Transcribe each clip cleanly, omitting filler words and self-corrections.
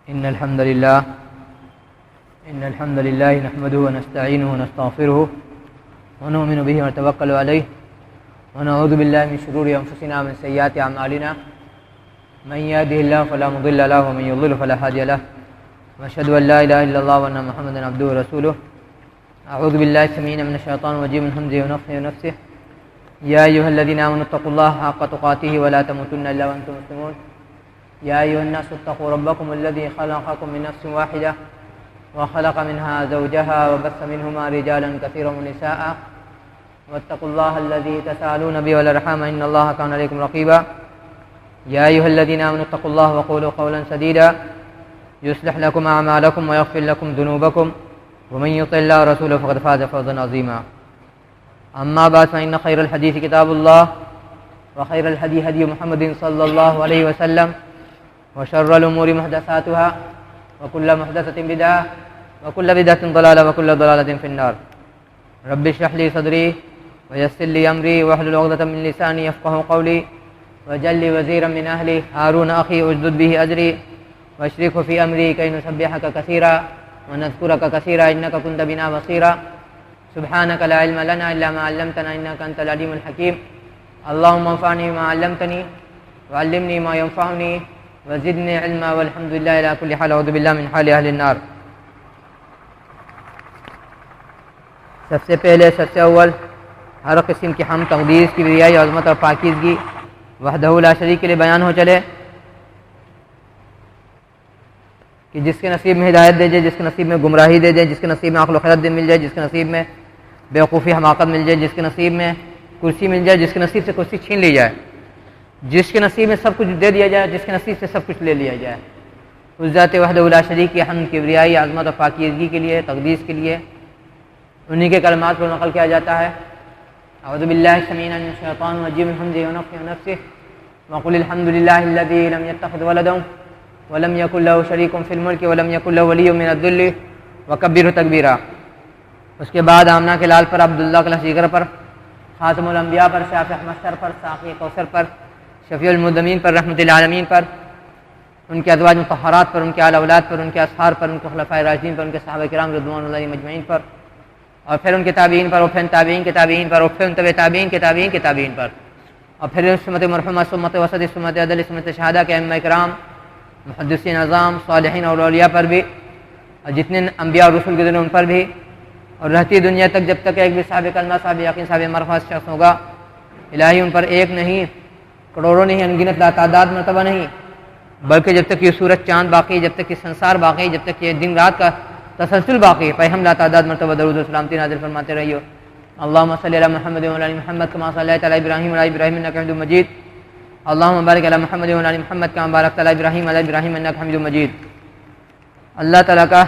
इन्नल हम्दुलिल्लाह नहमदुहु व नस्तईनुहु व नस्तगफिरुहु व नु'मिनु बिही व नतवक्कलु अलैहि व नऊज़ु बिल्लाहि मिन शुरूरि अंफुसिना व मिन सय्यिआति अअमालिना मन यहदिहिल्लाहु फला मुदिल्ल लहु व मन युद्लिल फला हादिय लहु व अशहदु अन ला इलाहा इल्लल्लाह व अन्ना मुहम्मदन अब्दुहु व रसूलुहु। अऊज़ु बिल्लाहि समीअ मिनश शैतानिर रजीम मिन हमज़िहि व नफ़्ख़िहि व नफ़्सिहि। या अय्युहल्लज़ीना आमनु इत्तक़ुल्लाहा हक़्क़ तुक़ातिहि व ला तमूतुन्ना इल्ला व अंतुम मुस्लिमून। या अय्युहन्नासु इत्तक़ू रब्बकुमुल्लज़ी ख़लक़कुम मिन नफ़्सिन वाहिदा व ख़लक़ मिन्हा ज़ौजहा व बस्स मिन्हुमा रिजालन कसीरन व निसाअ वत्तक़ुल्लाहल्लज़ी तसआलून बिही वल अर्हाम इन्नल्लाहा काना अलैकुम रक़ीबा। या अय्युहल्लज़ीना आमनु इत्तक़ुल्लाहा व क़ूलू क़ौलन सदीदा युस्लिह लकुम अअमालकुम व यग़फ़िर लकुम ज़ुनूबकुम व मन युति'िल्लाह व रसूलहु फ़क़द फ़ाज़ फ़ौज़न अज़ीमा। अम्मा बअद फ़इन्न ख़ैरल हदीस किताबुल्लाह व ख़ैरल हदी हदी मुहम्मदिन सल्लल्लाहु अलैहि वसल्लम व शर्रल उमूरि मुहदसातुहा व कुल्लु मुहदसतिन बिदअह व कुल्लु बिदअतिन ज़लाला व कुल्लु ज़लालतिन फ़िन्नार। रब्बि इश्रह ली सदरी व यस्सिर ली अमरी वहलुल उक़दतम मिन लिसानी यफ़क़हू क़ौली वजअल ली वज़ीरन मिन अहली हारून अख़ी उश्दुद बिही अज़री वअशरिकहु फ़ी अमरी कई नुसब्बिहक कसीरा व नज़कुरक कसीरा इन्नका कुन्त बिना बसीरा। सुब्हानक ला इल्म लना इल्ला मा अल्लमतना इन्नका अंतल अलीमुल हकीम। अल्लाहुम्मा अंफ़अनी बिमा अल्लमतनी व अल्लिमनी मा यंफ़अनी व ज़िदनी इल्मा वल्हम्दुलिल्लाहि अला कुल्लि हाल। अऊज़ु बिल्लाहि मिन हालि अहलिन नार। सबसे पहले सबसे अव्वल हर किस्म की हम तक़दीस की रियाई अज़मत और पाकीज़गी वहदहु ला शरीक के लिए बयान हो चले कि जिसके नसीब में हिदायत दे जाए, जिसके नसीब में गुमराही दे जाए, जिसके नसीब में अक़्ल व ख़िरत मिल जाए, जिसके नसीब में बेवकूफ़ी हमाकत मिल जाए, जिसके नसीब में कुर्सी मिल जाए, जिसके नसीब से कुर्सी छीन ली जाए, जिसके नसीब में सब कुछ दे दिया जाए, जिसके नसीब से सब कुछ ले लिया जाए, उस ज़ात वहदहु ला शरीक की हम्द किबरियाई अज़मत और पाकीज़गी के लिए तक़दीस के लिए उन्हीं के कलमात को नक़ल किया जाता है। अऊज़ु बिल्लाहि समीअ मिनश शैतानिर रजीम मिन हमज़िहि व नफ़्ख़िहि व नफ़्सिहि व क़ुल अल्हम्दुलिल्लाहिल्लज़ी लम यत्तख़िज़ वलदन व लम यकुल लहु शरीकुन फ़िल मुल्कि व लम यकुल लहु वलिय्युन मिनज़-ज़िल्लि व कब्बिरहु तकबीरा। उसके बाद आमना के लाल पर, अब्दुल्लाह के लसीगर पर, ख़ातमुल अंबिया पर, शाफ़िअ महशर पर, साक़ी कौसर पर, शफ़ीउल मुज़म्मिन पर, रहमतुल आलमीन पर, उनके अज़वाज मुतहहरात पर, उनके आल औलाद पर, उनके असहार पर, उनके खुलफ़ाए राशिदीन पर, उनके सहाबा किराम रिज़वानुल्लाहि अजमईन पर, और फिर उनके ताबीन पर, और फिर ताबीन के ताबीन पर, और फिर उनके ताबीन के ताबीन के ताबीन पर, और फिर सुन्नत मरहूमा, सुन्नत वसत, सुन्नत अदल, सुन्नत शहादा के अइम्मा किराम, मुहद्दिसीन अज़ाम, सालिहीन और औलिया पर भी, और जितने अंबिया और रसूल गुज़रे उन पर भी, और रहती दुनिया तक जब तक एक भी साहिब कलमा, साहिब यकीन, साहिब मरफ़त शख्स होगा, इलाही उन पर एक नहीं, करोड़ों नहीं, अनगिनत लातादाद मरतबा नहीं, बल्कि जब तक ये सूरज चाँद बाकी, जब तक ये संसार बाकी, जब तक ये दिन रात का तसलसल बाकी है, पैगम्बर लातादाद मरतबा दरूद व सलामती नाज़िल फरमाते रहियो। अल्लाहुम्मा सल्लि अला मुहम्मद व अला आलि मुहम्मद कमा सल्लैता अला इब्राहीम व अला इब्राहीम इन्नका हमीदुम मजीद। अल्लाहुम्मा बारिक अला मुहम्मद व अला आलि मुहम्मद कमा बारकता अला इब्राहीम व अला इब्राहीम इन्नका हमीदुम मजीद। अल्लाह ताला का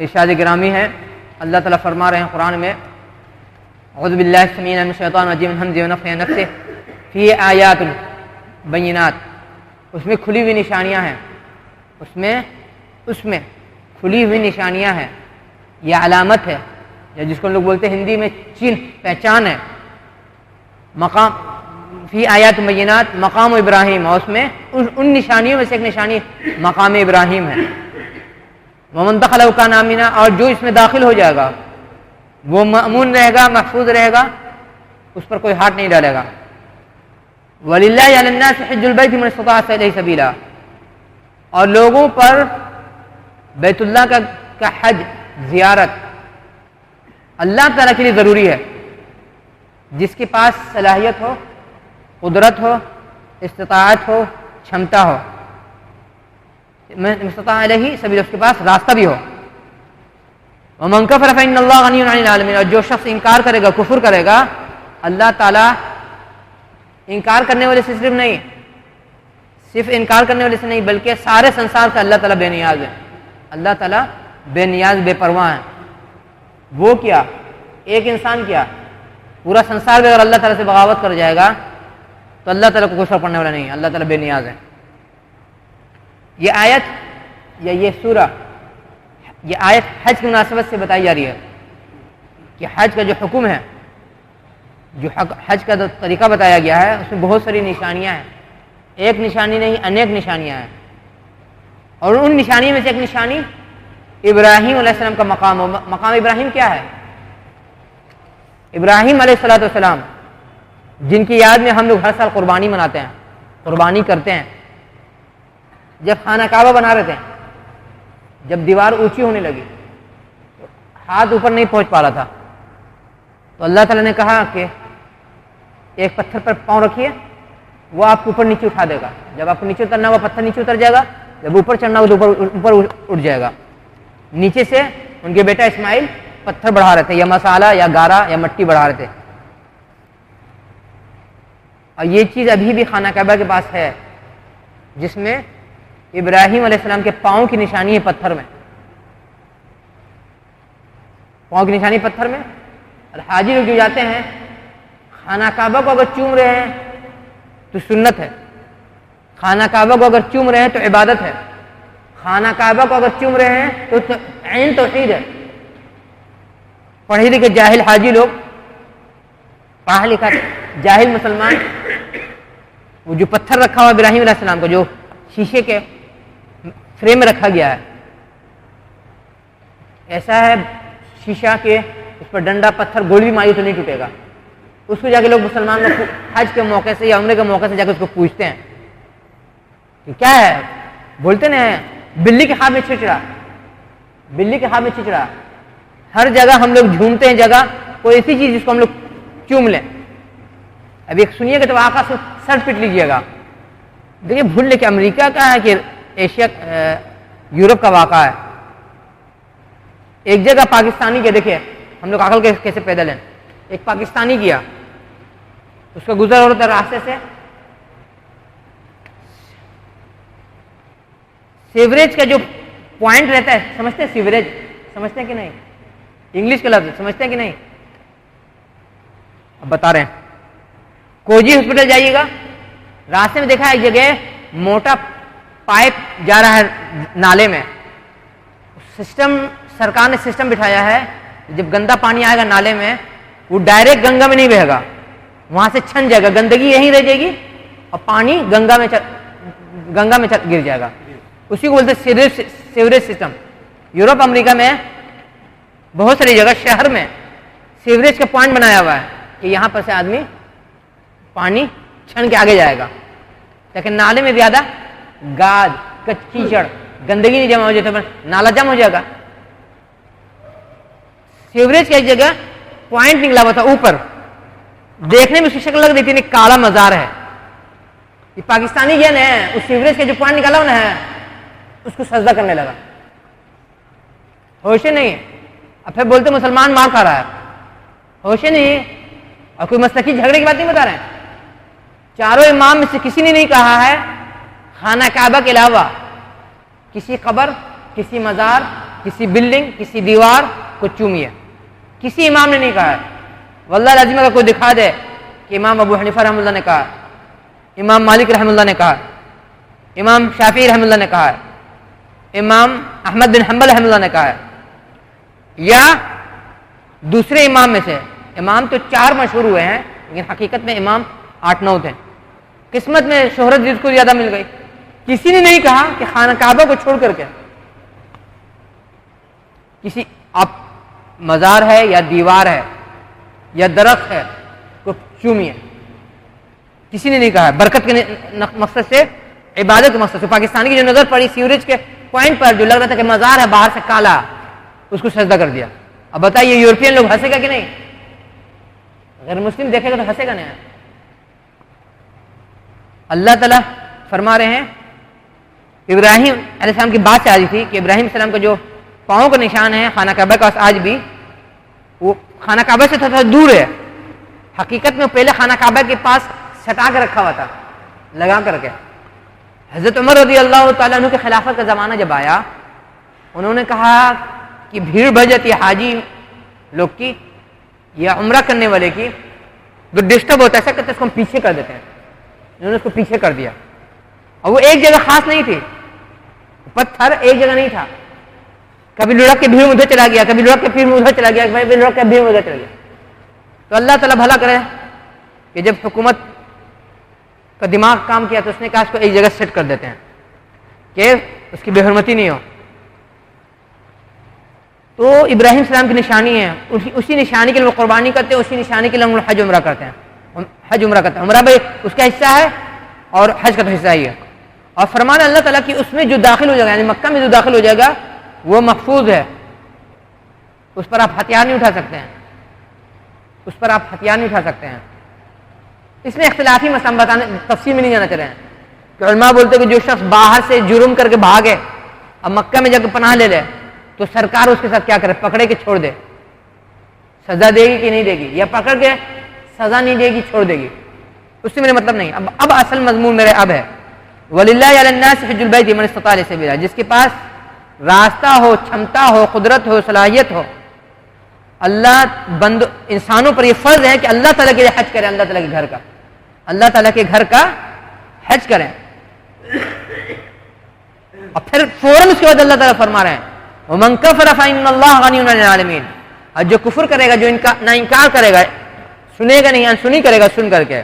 इरशाद गिरामी है, अल्लाह ताला फरमा रहे हैं कुरान में, अऊज़ु बिल्लाहि समीअ मिनश शैतानिर रजीम मिन हमज़िहि व नफ़्ख़िहि व नफ़्सिहि फ़ी आयातुन बय्यिनात। उसमें खुली हुई निशानियाँ हैं, उसमें खुली हुई निशानियाँ हैं, यह अलामत है, या जिसको लोग बोलते हैं हिंदी में चिन्ह, पहचान है। मकाम फ़ी आयात बय्यिनात मकाम इब्राहीम, और उसमें उन निशानियों में से एक निशानी मकाम इब्राहीम है। वमन दख़लहु कान आमिना, और जो इसमें दाखिल हो जाएगा वो मअमून रहेगा, महफूज रहेगा, उस पर कोई हाथ नहीं डालेगा। वलिल्लाहि अलन्नासि हिज्जुल बैति मन इस्तताअ इलैहि सबीला, और लोगों पर बैतुल्लाह का हज, ज़ियारत अल्लाह ताला के लिए ज़रूरी है, जिसके पास सलाहियत हो, कुदरत हो, इस्तिताअत हो, क्षमता हो, इस्तताअ इलैहि सबीला, उसके पास रास्ता भी हो। वमन कफ़र फ़इन्नल्लाह गनिय्युन अनिल आलमीन, और जो शख्स इनकार करेगा, कुफ्र करेगा, अल्लाह ताला इनकार करने वाले से सिर्फ नहीं, सिर्फ इनकार करने वाले से नहीं, बल्कि सारे संसार से अल्लाह ताला बेनियाज है। अल्लाह ताला बेनियाज, बेपरवाह है। वो क्या, एक इंसान क्या, पूरा संसार भी अगर अल्लाह ताला से बगावत कर जाएगा तो अल्लाह ताला को कोई फर्क पड़ने वाला नहीं है, अल्लाह ताला बेनियाज है। ये आयत या ये सूरा, ये आयत हज की मुनासबत से बताई जा रही है कि हज का जो हुक्म है, जो हज का जो तरीका बताया गया है, उसमें बहुत सारी निशानियाँ हैं, एक निशानी नहीं, अनेक निशानियाँ हैं। और उन निशानियों में से एक निशानी इब्राहीम अलैहिस्सलाम का मकाम हो। मकाम इब्राहीम क्या है? इब्राहीम अलैहिस्सलाम जिनकी याद में हम लोग हर साल कुर्बानी मनाते हैं, कुर्बानी करते हैं। जब खाना काबा बना रहे थे, जब दीवार ऊंची होने लगी, तो हाथ ऊपर नहीं पहुंच पा रहा था, तो अल्लाह ताला ने कहा कि एक पत्थर पर पांव रखिए, वो आपको ऊपर नीचे उठा देगा। जब आपको नीचे उतरना हुआ पत्थर नीचे उतर जाएगा, जब ऊपर चढ़ना हो तो ऊपर उठ जाएगा। नीचे से उनके बेटा इस्माइल पत्थर बढ़ा रहे थे, या मसाला या गारा या मट्टी बढ़ा रहे थे। और ये चीज़ अभी भी खाना काबा के पास है, जिसमें इब्राहीम अलैहिस्सलाम के पाँव की निशानी है पत्थर में, पाँव की निशानी पत्थर में। और हाजी लोग जो जाते हैं खाना काबा को अगर चूम रहे हैं तो सुन्नत है, खाना काबा को अगर चूम रहे हैं तो इबादत है, खाना काबा को अगर चूम रहे हैं तो ऐन तौहीद है। पढ़े लिखे जाहिल हाजी लोग, पढ़ा लिखा जाहिल मुसलमान, वो जो पत्थर रखा हुआ इब्राहीम अलैहिस्सलाम को, जो शीशे के फ्रेम में रखा गया है, ऐसा है शीशा के उस पर डंडा पत्थर गोली भी मारी तो नहीं टूटेगा। उसको जाके लोग मुसलमान लोग हज के मौके से या उम्रे के मौके से जाकर उसको पूछते हैं कि क्या है, बोलते ना बिल्ली के हाथ में चिचड़ा, बिल्ली के हाथ में चिचड़ा। हर जगह हम लोग झूमते हैं, जगह कोई ऐसी चीज जिसको हम लोग चूम लें। अब एक सुनिएगा तो आका से सर पिट लीजिएगा। देखिए भूल ले कि अमेरिका का है कि एशिया यूरोप का वाक़ा है। एक जगह पाकिस्तानी के, देखिए हम लोग अकल कैसे पैदल हैं, एक पाकिस्तानी किया, उसका गुजर हो रहा था रास्ते से, सीवरेज का जो पॉइंट रहता है, समझते हैं सीवरेज, समझते हैं कि नहीं? इंग्लिश के लफ्ज समझते हैं कि नहीं? अब बता रहे हैं। कोजी हॉस्पिटल जाइएगा, रास्ते में देखा एक जगह मोटा पाइप जा रहा है नाले में। सिस्टम, सरकार ने सिस्टम बिठाया है, जब गंदा पानी आएगा नाले में, वो डायरेक्ट गंगा में नहीं बहेगा, वहां से छन जाएगा, गंदगी यहीं रह जाएगी और पानी गंगा में गिर जाएगा। उसी को बोलते हैं सीवरेज सिस्टम। यूरोप अमेरिका में बहुत सारी जगह शहर में सीवरेज का पॉइंट बनाया हुआ है कि यहां पर से आदमी पानी छन के आगे जाएगा, लेकिन नाले में ज्यादा गाद कीचड़ गंदगी नहीं जमा हो जाए तो नाला जम हो जाएगा। सीवरेज का एक जगह पॉइंट निकला हुआ था ऊपर, देखने में उसकी शक्ल लग रही थी, काला मजार है। ये पाकिस्तानी गया ना, उस सीवरेज का जो पॉइंट निकाला हुआ ना है, उसको सजदा करने लगा। होश नहीं, अब फिर बोलते मुसलमान मार खा रहा है, होश नहीं। और कोई मसलकी झगड़े की बात नहीं बता रहे हैं। चारों इमाम में से किसी ने नहीं कहा है खाना काबा के अलावा किसी कब्र, किसी मजार, किसी बिल्डिंग, किसी दीवार को चूमिए, किसी इमाम ने नहीं कहा है। वल्लाह लाजिम अगर कोई दिखा दे कि इमाम अबू हनीफा रहमतुल्लाह ने कहा, इमाम मालिक रहमतुल्लाह ने कहा, इमाम शाफी रहमतुल्लाह ने कहा है, इमाम अहमद बिन हंबल रहमतुल्लाह ने कहा है, या दूसरे इमाम में से, इमाम तो 4 मशहूर हुए हैं, लेकिन हकीकत में इमाम 8-9 थे। किस्मत में शोहरत जिसको ज्यादा मिल गई। किसी ने नहीं कहा कि खाना काबा को छोड़ करके किसी आप मजार है या दीवार है या दरख्त है को चूमिए, किसी ने नहीं कहा। बरकत के मकसद से, इबादत के मकसद से। पाकिस्तानी की जो नजर पड़ी सीवरेज के पॉइंट पर, जो लग रहा था कि मजार है बाहर से काला, उसको सजदा कर दिया। अब बताइए यूरोपियन लोग हंसेगा कि नहीं? अगर मुस्लिम देखेगा तो हंसेगा नहीं। अल्लाह ताला फरमा रहे हैं, इब्राहिम अलैहिस्सलाम की बात आ रही थी कि इब्राहिम अलैहिस्सलाम का जो पाँव का निशान है खाना काबा का, आज भी वो खाना काबा से थोड़ा दूर है। हकीकत में पहले खाना काबा के पास सटा के रखा हुआ था, लगा करके। हजरत उमर रज़ी अल्लाह तआला अन्हु के खिलाफत का ज़माना जब आया, उन्होंने कहा कि भीड़ बढ़ जाती है हाजी लोग की या उम्रा करने वाले की, जो डिस्टर्ब होता है, ऐसा करते उसको हम पीछे कर देते हैं। उन्होंने उसको पीछे कर दिया। और वो एक जगह खास नहीं थी, पत्थर एक जगह नहीं था, कभी लुढ़क के भीड़ उधर चला गया, कभी लुढ़क के भीड़ उधर चला गया, कभी लुढ़क के भीड़ उधर चला गया। तो अल्लाह ताला भला करे कि जब हुकूमत का दिमाग काम किया तो उसने कहा इसको एक जगह सेट कर देते हैं कि उसकी बेहरमती नहीं हो। तो इब्राहिम सलाम की निशानी है, उसी निशानी के लिए वो कुर्बानी करते हैं, उसी निशानी के लिए हम हज उम्रा करते हैं। हज उम्रा करते हैं, उम्रा भाई उसका हिस्सा है और हज का तो हिस्सा ही है। और फरमान अल्लाह ताला की उसमें जो दाखिल हो जाएगा, यानी मक्का में जो दाखिल हो जाएगा वो महफूज है, उस पर आप हथियार नहीं उठा सकते हैं, उस पर आप हथियार नहीं उठा सकते हैं। इसमें इख्तिलाफी मसला बताने तफसील में नहीं जाना चाह रहे हैं कि उलमा बोलते हैं कि जो शख्स बाहर से जुर्म करके भागे अब मक्का में जाकर पनाह ले ले तो सरकार उसके साथ क्या करे, पकड़े के छोड़ दे, सजा देगी कि नहीं देगी, या पकड़ के सजा नहीं देगी छोड़ देगी, उससे मेरा मतलब नहीं। अब असल मजमून मेरे अब है वलिल्लाहि अलन्नास हिज्जुल बैति मन इस्तता इलैहि सबीला, जिसके पास रास्ता हो, क्षमता हो, कुदरत हो, सलाहियत हो, अल्लाह बंद इंसानों पर यह फर्ज है कि अल्लाह ताला के लिए हज करें, अल्लाह ताला के घर का, अल्लाह ताला के घर का हज करें। और फिर फौरन उसके बाद अल्लाह ताला फरमा रहे हैं वमन कफर फइन्नल्लाह गनियुन अनिल आलमीन, और जो कुफर करेगा, जो इनका ना इनकार करेगा, सुनेगा नहीं अनसुनी करेगा सुन करके,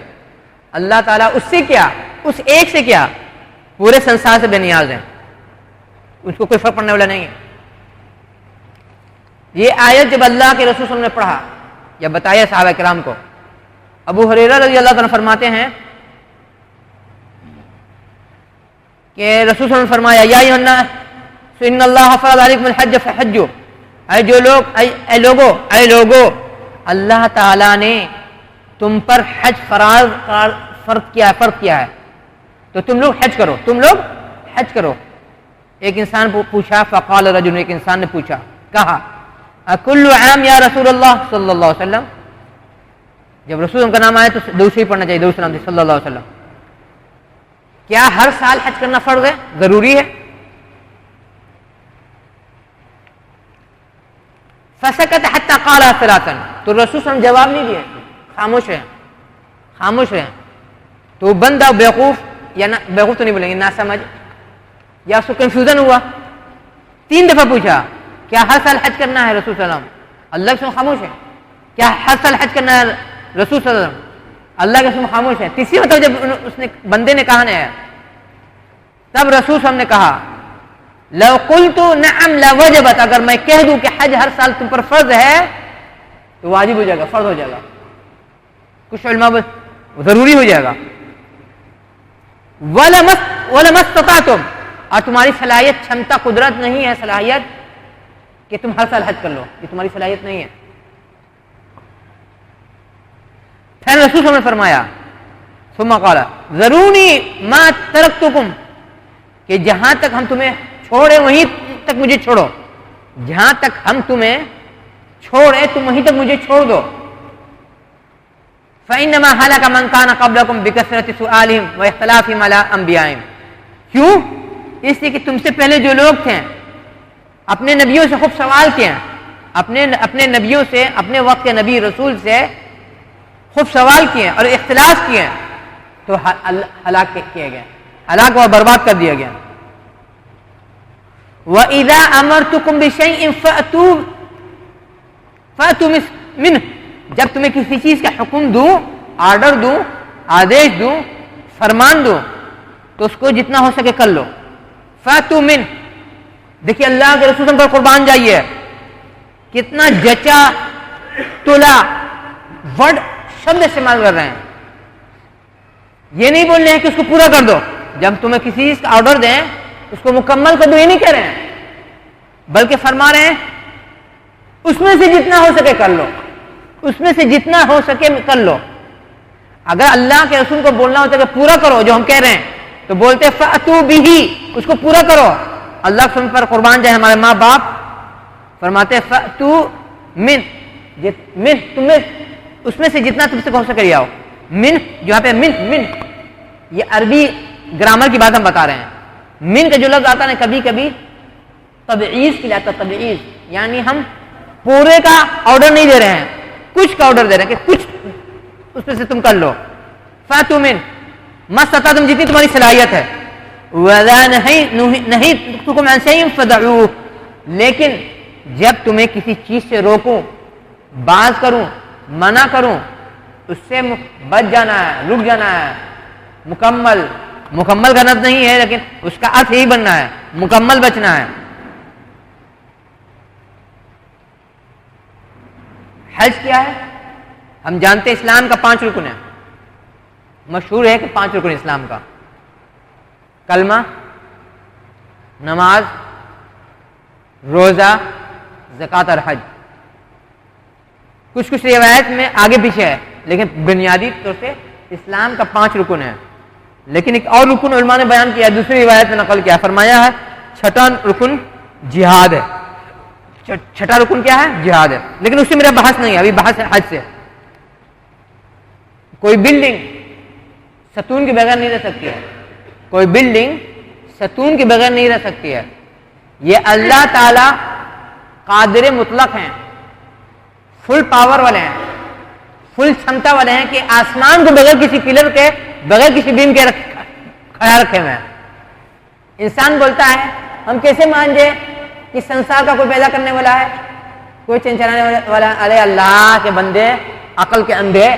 अल्लाह ताला उससे क्या, उस एक से क्या, पूरे संसार से बेनियाज है, उसको कोई फर्क पड़ने वाला नहीं है। ये आयत जब अल्लाह के रसूल ने पढ़ा या बताया सहाबा किराम को, अबू हुरैरा रज़ी अल्लाह ताला फरमाते हैं कि रसूल ने फरमाया या अय्युहन्नास इन्नल्लाह फरज़ अलैकुमुल हज्ज फहज्जू, ऐ जो लोग, ऐ लोगो, अल्लाह ताला ने तुम पर हज फर्ज किया है तो तुम लोग हज करो, तुम लोग हज करो। एक इंसान पूछा, फ़क़ाल रजुल, एक इंसान ने पूछा, कहा अकुल्लु आम या रसूलल्लाह सल्लल्लाहु अलैहि वसल्लम, जब रसूल का नाम आए तो दूसरी पढ़ना चाहिए, दूसरा नाम सल्लल्लाहु अलैहि वसल्लम, क्या हर साल हज करना फर्ज है, जरूरी है? फसकत हत्ता क़ाला सलासन, तो रसूल जवाब नहीं दिए, खामोश है। तो बंदा बेवकूफ, या ना बेवकूफ तो नहीं बोलेंगे, ना समझ, या उसको कंफ्यूजन हुआ, 3 दफा पूछा क्या हर साल हज करना है रसूल सल्लम, अल्लाह के खामोश है, क्या हर साल हज करना है रसूल सल्लम, अल्लाह के खामोश है। तीसरी मतलब जब उसने बंदे ने कहा है, तब रसूल सल्लम ने कहा लव कुल्तु नअम लवजबत, अगर मैं कह दूं कि हज हर साल तुम पर फर्ज है तो वाजिब हो जाएगा, फर्ज हो जाएगा, कुछ उलमा जरूरी हो जाएगा। वलमस्ततातुम, और तुम्हारी सलाहियत, क्षमता, कुदरत नहीं है, सलाहियत कि तुम हर साल हज कर लो, ये तुम्हारी सलाहियत नहीं है। फिर रसूल ने फरमाया सुम्मा क़ाला ज़रूनी मा तरक्तुकुम, कि जहां तक हम तुम्हें छोड़े वहीं तक मुझे छोड़ो, जहां तक हम तुम्हें छोड़े तुम वहीं तक मुझे छोड़ दो। फ़इन्नमा हलक मन कान क़ब्लकुम बिकसरति सुआलिहिम व इख्तिलाफिहिम अला अंबियाइहिम, क्यों? इसलिए कि तुमसे पहले जो लोग थे अपने नबियों से खूब सवाल किए, अपने नबियों से, अपने वक्त के नबी रसूल से खूब सवाल किए और इख्तिलाफ किए, तो हलाक किए गए, हलाक और बर्बाद कर दिया गया। व इज़ा अमरतुकुम बिशैइन फ़अतू मिन्हु, जब तुम्हें किसी चीज का हुक्म दूं, ऑर्डर दूं, आदेश दूं, फरमान दूं, तो उसको जितना हो सके कर लो। फ़अतू मिन्हु, देखिए अल्लाह के रसूल पर कुर्बान जाइए, कितना जचा तुला वर्ड शब्द इस्तेमाल कर रहे हैं। ये नहीं बोल रहे हैं कि उसको पूरा कर दो, जब तुम्हें किसी चीज का ऑर्डर दें उसको मुकम्मल कर दो, ये नहीं कह रहे हैं, बल्कि फरमा रहे हैं उसमें से जितना हो सके कर लो, उसमें से जितना हो सके कर लो। अगर अल्लाह के रसूल को बोलना होता है कि पूरा करो जो हम कह रहे हैं, तो बोलते फ़अतू बिही, उसको पूरा करो। अल्लाह के पर कुर्बान जाए हमारे माँ बाप, फरमाते फ़अतू मिन, तुम्हें उसमें से जितना तुमसे हो सके आओ। मिन, यहाँ पे मिन, ये अरबी ग्रामर की बात हम बता रहे हैं। मिन का जो लफ्ज आता है कभी कभी तबईज के लिए आता, तबईज यानी हम पूरे का ऑर्डर नहीं दे रहे हैं, कुछ का ऑर्डर दे रहे हैं कि कुछ उसमें से तुम कर लो। फ़अतू मिन मस्तता, तुम जितनी तुम्हारी सलाहियत है। वला नहीं तुकुम अन शैइन फदऊह, लेकिन जब तुम्हें किसी चीज से रोकूं, बाज करूं, मना करूं, उससे बच जाना है, रुक जाना है, मुकम्मल मुकम्मल का लफ्ज नहीं है, लेकिन उसका अर्थ यही बनना है, मुकम्मल बचना है। हज क्या है? हम जानते हैं इस्लाम का 5 रुकन है, मशहूर है कि 5 रुकन इस्लाम का, कलमा, नमाज, रोजा, ज़कात और हज। कुछ कुछ रिवायत में आगे पीछे है, लेकिन बुनियादी तौर से इस्लाम का 5 रुकन है। लेकिन एक और रुकन उलमा ने बयान किया, दूसरी रिवायत में नकल किया, फरमाया है छठा रुकन जिहाद है। छठा रुकन क्या है? जिहाद है। लेकिन उससे मेरा बहस नहीं है, अभी बहस है हज से। कोई बिल्डिंग सतून के बगैर नहीं रह सकती है, कोई बिल्डिंग सतून के बगैर नहीं रह सकती है। ये अल्लाह ताला कादिर मुतलक हैं, फुल पावर वाले हैं, फुल क्षमता वाले हैं कि आसमान को बगैर किसी पिलर के, बगैर किसी बीम के खड़ा रखे हुए हैं। इंसान बोलता है हम कैसे मान जाए कि संसार का कोई पैदा करने वाला है, कोई चलाने वाला? अरे अल्लाह के बंदे, अकल के अंधे,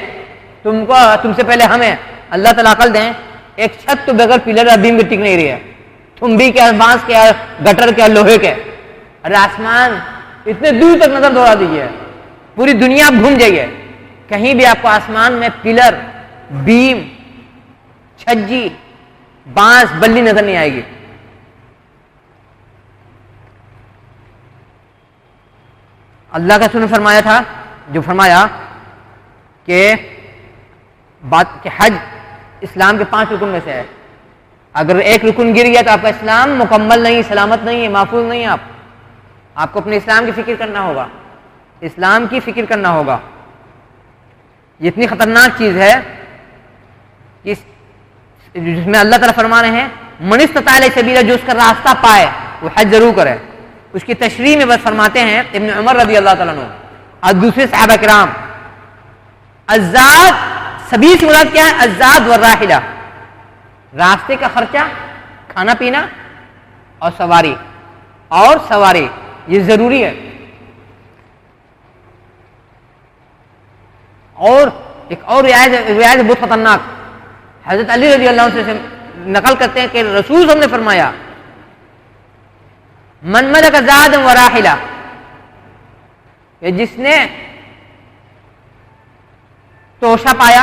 तुमसे पहले हमें अल्लाह ताला अकल दें। एक छत तो बगैर पिलर और बीम के टिक नहीं रही है, तुम भी क्या, बांस के, गटर के, लोहे के। अरे आसमान इतने दूर तक नजर दौड़ा दीजिए, पूरी दुनिया आप घूम जाइए, कहीं भी आपको आसमान में पिलर, बीम, छज्जी, बांस, बल्ली नजर नहीं आएगी। अल्लाह का रसूल फरमाया था, जो फरमाया कि बात कि हज इस्लाम के 5 रुकन में से है। अगर एक रुकन गिर गया तो आपका इस्लाम मुकम्मल नहीं, सलामत नहीं है, महफूज नहीं है। आपको अपने इस्लाम की फिक्र करना होगा, इस्लाम की फिक्र करना होगा। ये इतनी खतरनाक चीज है कि जिसमें अल्लाह ताला फरमा रहे हैं मन इस्तता इलैहि सबीला, जो उसका रास्ता पाए वो हज जरूर करे। उसकी तशरीह में बस फरमाते हैं इब्न उमर रज़ी अल्लाह ताला अन्हु और दूसरे सहाबा किराम, अज़्ज़ाद, सबील से मुराद क्या है? अज़्ज़ाद व राहिला, रास्ते का खर्चा, खाना पीना और सवारी, ये जरूरी है। और एक और रियायत बहुत खतरनाक, हजरत अली रज़ी अल्लाह अन्हु से नकल करते हैं कि रसूल हमने फरमाया मन मलक ज़ाद व राहिला, जिसने तोशा पाया,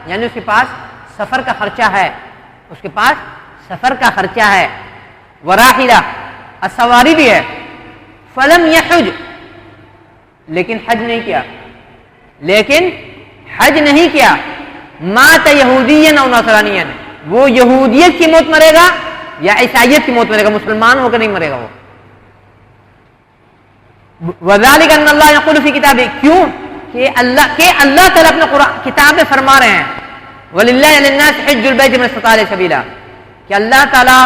यानी उसके पास सफर का खर्चा है, उसके पास सफर का खर्चा है, वराहिला, सवारी भी है, फलम यहुज, लेकिन हज नहीं किया, मात यहूदियन और नसरानियन, वो यहूदियत की मौत मरेगा या ईसाइयत की मौत मरेगा, मुसलमान होकर नहीं मरेगा वो। वज़ालिका अन्नल्लाह यक़ूलु फ़ी किताबिही, क्यों कि अल्लाह ताला अपने कुरान किताब में फरमा रहे हैं वलिल्लाहि अलिन्नास हिज्जुल बैति मन इस्तताअ इलैहि सबीला, कि अल्लाह ताला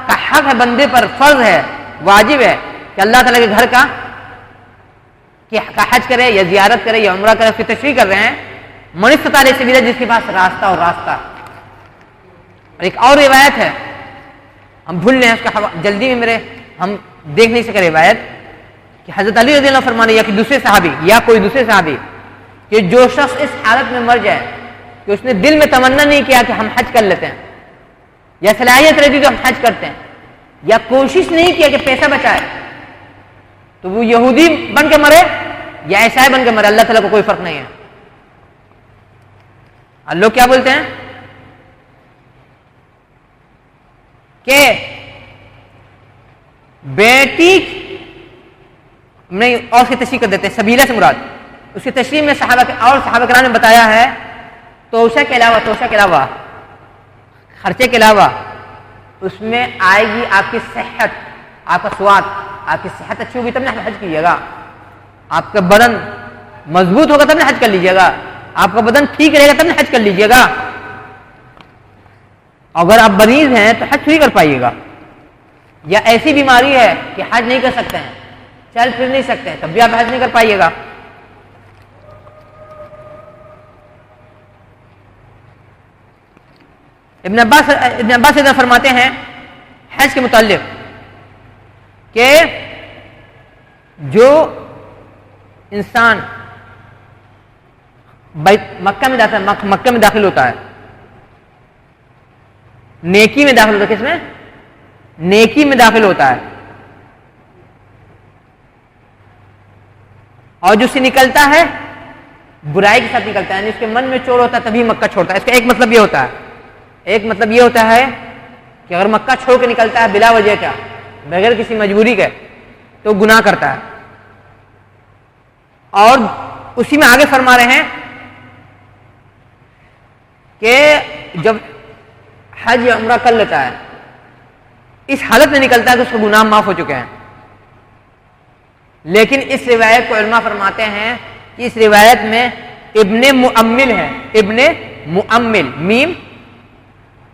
का हक है, बंदे पर फर्ज है, वाजिब है कि अल्लाह ताला के घर का हज करे या जियारत करे या उम्रा करे। उसकी तशरीह कर रहे हैं मन इस्तताअ इलैहि सबीला, जिसके पास रास्ता और रास्ता। और एक और रिवायत है, हम भूल रहे हैं उसका, जल्दी में हम देख नहीं सके रिवायत, कि हजरत अली रज़ी अल्लाह फरमाने या कि दूसरे सहाबी या कोई दूसरे सहाबी, कि जो शख्स इस हालत में मर जाए कि उसने दिल में तमन्ना नहीं किया कि हम हज कर लेते हैं, या सलाहियत रहती तो हम हज करते हैं, या कोशिश नहीं किया कि पैसा बचाए, तो वो यहूदी बन के मरे या ईसाई बन के मरे, अल्लाह ताला को कोई फर्क नहीं है। लोग क्या बोलते हैं कि बेटी नहीं, और उसकी तशरीह कर देते हैं, सबीला से मुराद, उसकी तशरीह में सहाबा किराम ने बताया है तोशा के अलावा खर्चे के अलावा उसमें आएगी आपकी सेहत, आपका स्वाद, आपकी सेहत अच्छी होगी तब ना हज कीजिएगा, आपका बदन मजबूत होगा तब ना हज कर लीजिएगा, आपका बदन ठीक रहेगा तब ना हज कर लीजिएगा। अगर आप मरीज हैं तो हज नहीं कर पाइएगा, या ऐसी बीमारी है कि हज नहीं कर सकते हैं, चल फिर नहीं सकते हैं, तब भी आप हज नहीं कर पाइएगा। इब्न अब्बास इधर फरमाते हैं हज के मुताल्लिक कि जो इंसान मक्का में दाखिल होता है नेकी में दाखिल होता है। किसमें? नेकी में दाखिल होता है। और जो से निकलता है बुराई के साथ निकलता है, यानी उसके मन में चोर होता है तभी मक्का छोड़ता है। इसका एक मतलब ये होता है, एक मतलब ये होता है कि अगर मक्का छोड़ के निकलता है बिला वजह का, बगैर किसी मजबूरी के, तो गुनाह करता है। और उसी में आगे फरमा रहे हैं कि जब हज या उम्रा कर लेता है, इस हालत में निकलता है तो उसके गुनाह माफ हो चुके हैं। लेकिन इस रिवायत को उलमा फरमाते हैं कि इस रिवायत में इब्ने मुअम्मिल है। इब्ने मुअम्मिल, मीम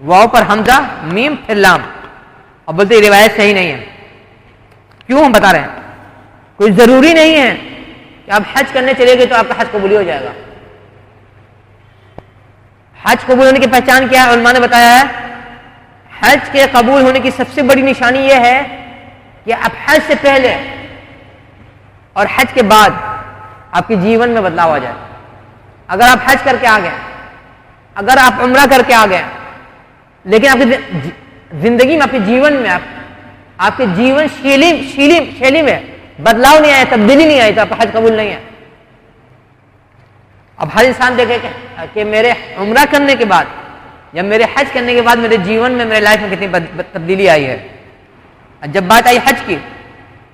वाव पर हमजा, मीम फिर लाम, और बोलते रिवायत सही नहीं है। क्यों? हम बता रहे हैं, कोई जरूरी नहीं है कि आप हज करने चले गए तो आपका हज कबूल हो जाएगा। हज कबूल होने की पहचान क्या है? उलमा ने बताया है, हज के कबूल होने की सबसे बड़ी निशानी यह है कि आप हज से पहले और हज के बाद आपके जीवन में बदलाव आ जाए। अगर आप हज करके आ गए, अगर आप उम्रा करके आ गए, लेकिन आपकी जिंदगी में, आपके जीवन में, आपके जीवन शैली में बदलाव नहीं आया, तब्दीली नहीं आई, तो आपका हज कबूल नहीं है। अब हर इंसान देखे कि मेरे उम्रा करने के बाद या मेरे हज करने के बाद मेरे जीवन में, मेरे लाइफ में कितनी तब्दीली आई है। जब बात आई हज की,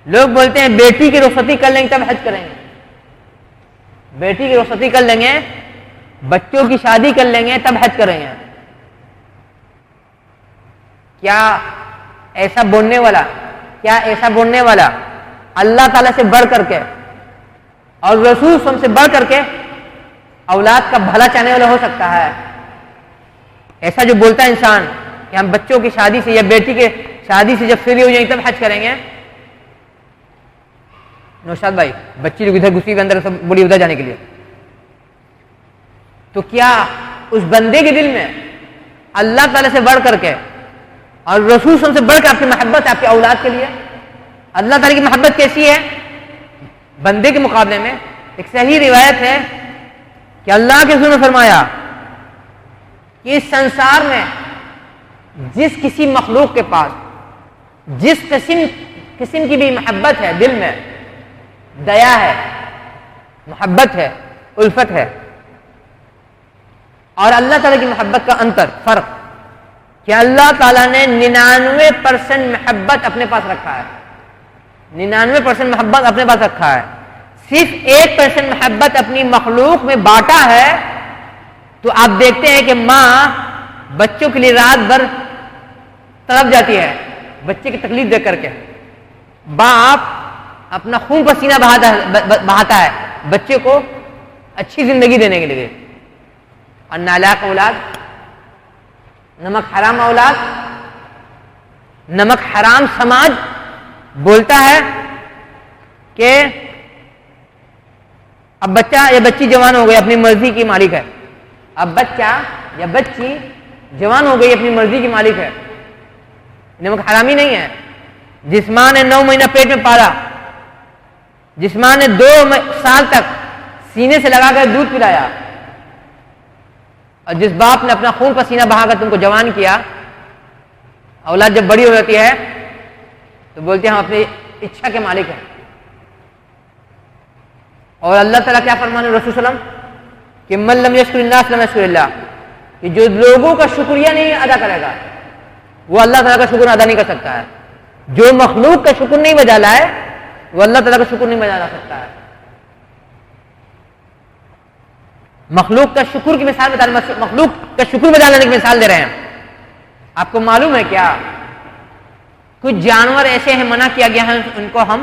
लोग बोलते हैं बेटी की रुखसती कर लेंगे तब हज करेंगे, बेटी की रुखसती कर लेंगे, बच्चों की शादी कर लेंगे तब हज करेंगे। क्या ऐसा बोलने वाला अल्लाह ताला से बढ़ करके और रसूल से बढ़ करके औलाद का भला चाहने वाला हो सकता है? ऐसा जो बोलता है इंसान कि हम बच्चों की शादी से या बेटी के शादी से जब फ्री हो जाएंगे तब हज करेंगे। नौशाद भाई, बच्ची लोग इधर घुसी हुई अंदर, सब बोली उधर जाने के लिए। तो क्या उस बंदे के दिल में अल्लाह ताला से बढ़ करके और रसूल से बढ़कर आपकी मोहब्बत है आपकी औलाद के लिए? अल्लाह ताला की मोहब्बत कैसी है बंदे के मुकाबले में? एक सही रिवायत है कि अल्लाह के रसूल ने फरमाया कि इस संसार में जिस किसी मखलूक के पास जिस किस्म की भी मोहब्बत है, दिल में दया है, मोहब्बत है, उल्फत है, और अल्लाह ताला की मोहब्बत का फर्क कि अल्लाह ताला ने 99% मोहब्बत अपने पास रखा है, 99% मोहब्बत अपने पास रखा है, सिर्फ 1% मोहब्बत अपनी मखलूक में बांटा है। तो आप देखते हैं कि माँ बच्चों के लिए रात भर तड़प जाती है बच्चे की तकलीफ देख करके, बाप अपना खून पसीना बहाता है बच्चे को अच्छी जिंदगी देने के लिए। और नालायक औलाद, नमक हराम औलाद, नमक हराम समाज बोलता है कि अब बच्चा या बच्ची जवान हो गई, अपनी मर्जी की मालिक है। अब बच्चा या बच्ची जवान हो गई, अपनी मर्जी की मालिक है, नमक हरामी नहीं है। जिस मां ने 9 महीना पेट में पाला, जिस मां ने 2 साल तक सीने से लगाकर दूध पिलाया, और जिस बाप ने अपना खून पसीना बहाकर तुमको जवान किया, औलाद जब बड़ी हो जाती है तो बोलते हैं हम अपनी इच्छा के मालिक हैं। और अल्लाह ताला क्या फरमाने रसूल सल्लल्लाहु अलैहि वसल्लम कि मन लम यशकुरिन्नास लम यशकुरिल्लाह, कि जो लोगों का शुक्रिया नहीं अदा करेगा वो अल्लाह ताला का शुक्र अदा नहीं कर सकता है। जो मखलूक का शुक्र नहीं बजा लाए वो अल्लाह ताला का शुक्र नहीं बजा सकता है। मखलूक का शुक्र की मिसाल बता रहे, मखलूक का शुक्र बजा लाने की मिसाल दे रहे हैं। आपको मालूम है क्या, कुछ जानवर ऐसे हैं मना किया गया है उनको हम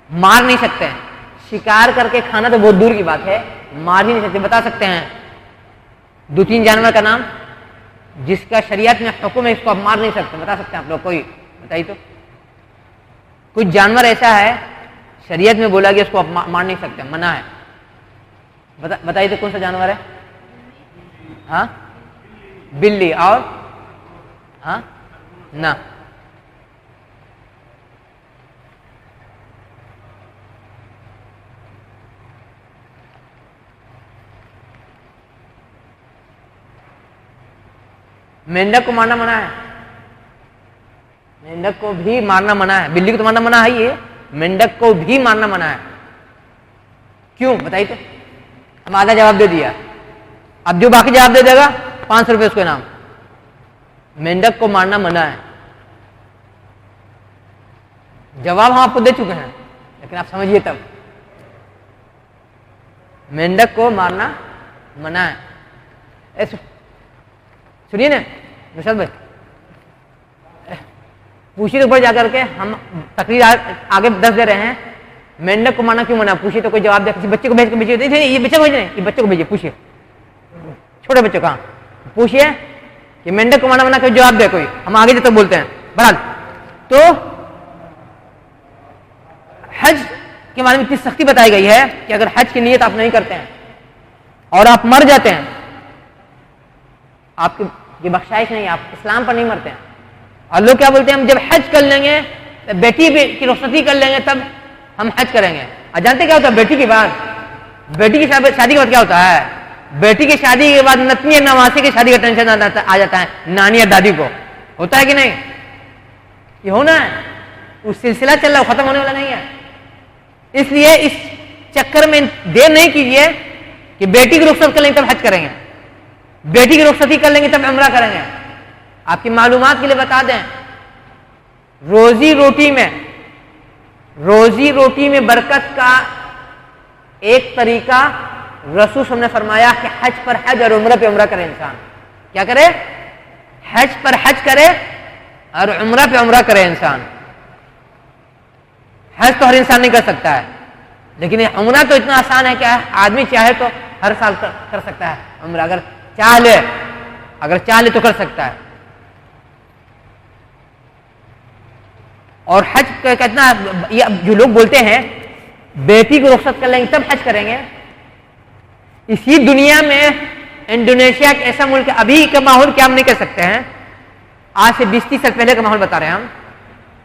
मार नहीं सकते हैं। शिकार करके खाना तो बहुत दूर की बात है, मार ही नहीं सकते। बता सकते हैं 2-3 जानवर का नाम जिसका शरीयत में हुक्म है इसको आप मार नहीं सकते? बता सकते हैं आप लोग? कोई बताइए तो। कुछ जानवर ऐसा है शरीयत में बोला गया इसको आप मार नहीं सकते, मना है। बताइए तो कौन सा जानवर है? हाँ, बिल्ली। और हाँ ना, मेंढक को मारना मना है, मेंढक को भी मारना मना है। बिल्ली को तो मारना मना है ही है, मेंढक को भी मारना मना है। क्यों बताइए तो? हम आधा जवाब दे दिया, अब जो बाकी जवाब दे देगा 500 रुपये उसको इनाम। मेंढक को मारना मना है, जवाब हम आपको दे चुके हैं, लेकिन आप समझिए तब। मेंढक को मारना मना है। सुनिए ना निशाद भाई, पूछिए तो ऊपर जाकर के, हम तकरीर आगे 10 दे रहे हैं, मेंढक को मारना क्यों मना? पूछिए तो कोई जवाब दे, किसी बच्चे को भेज के भेजिए, ये बच्चे को भेज रहे हैं, ये बच्चे को भेजिए, पूछिए छोटे बच्चे का, पूछिए कि मेंढक को मारना मना कोई जवाब दे कोई, हम आगे जब तक बोलते हैं। बहरहाल तो हज के बारे में इतनी सख्ती बताई गई है कि अगर हज की नीयत आप नहीं करते हैं और आप मर जाते हैं, आपकी ये बख्शाइश नहीं, आप इस्लाम पर नहीं मरते हैं। और लोग क्या बोलते हैं, हम जब हज कर लेंगे, बेटी की रुखसती कर लेंगे तब हम हज करेंगे। और जानते क्या होता है? बेटी के बाद, बेटी की शादी के बाद क्या होता है? बेटी की शादी के बाद नतनी और नवासी की शादी का टेंशन आ जाता है नानी और दादी को। होता है कि नहीं? ये होना है, उस सिलसिला चल रहा है, खत्म होने वाला नहीं है। इसलिए इस चक्कर में देर नहीं कीजिए कि बेटी की रुखसत कर लेंगे तब हज करेंगे, बेटी की रुखसती कर लेंगे तब उम्रा करेंगे। आपकी मालूमात के लिए बता दें, रोजी रोटी में बरकत का एक तरीका रसूल ने फरमाया कि हज पर हज और उम्रा पे उम्रा करे इंसान। क्या करे? हज पर हज करे और उम्रा पे उम्रा करे इंसान। हज तो हर इंसान नहीं कर सकता है, लेकिन उम्रा तो इतना आसान है कि आदमी चाहे तो हर साल कर सकता है उम्रा, अगर चाह ले तो कर सकता है। और हज कितना, जो लोग बोलते हैं बेटी को रुखसत कर लेंगे तब हज करेंगे, इसी दुनिया में इंडोनेशिया एक ऐसा मुल्क है, अभी का माहौल क्या हम नहीं कह सकते हैं, आज से 20-30 साल पहले का माहौल बता रहे हैं हम।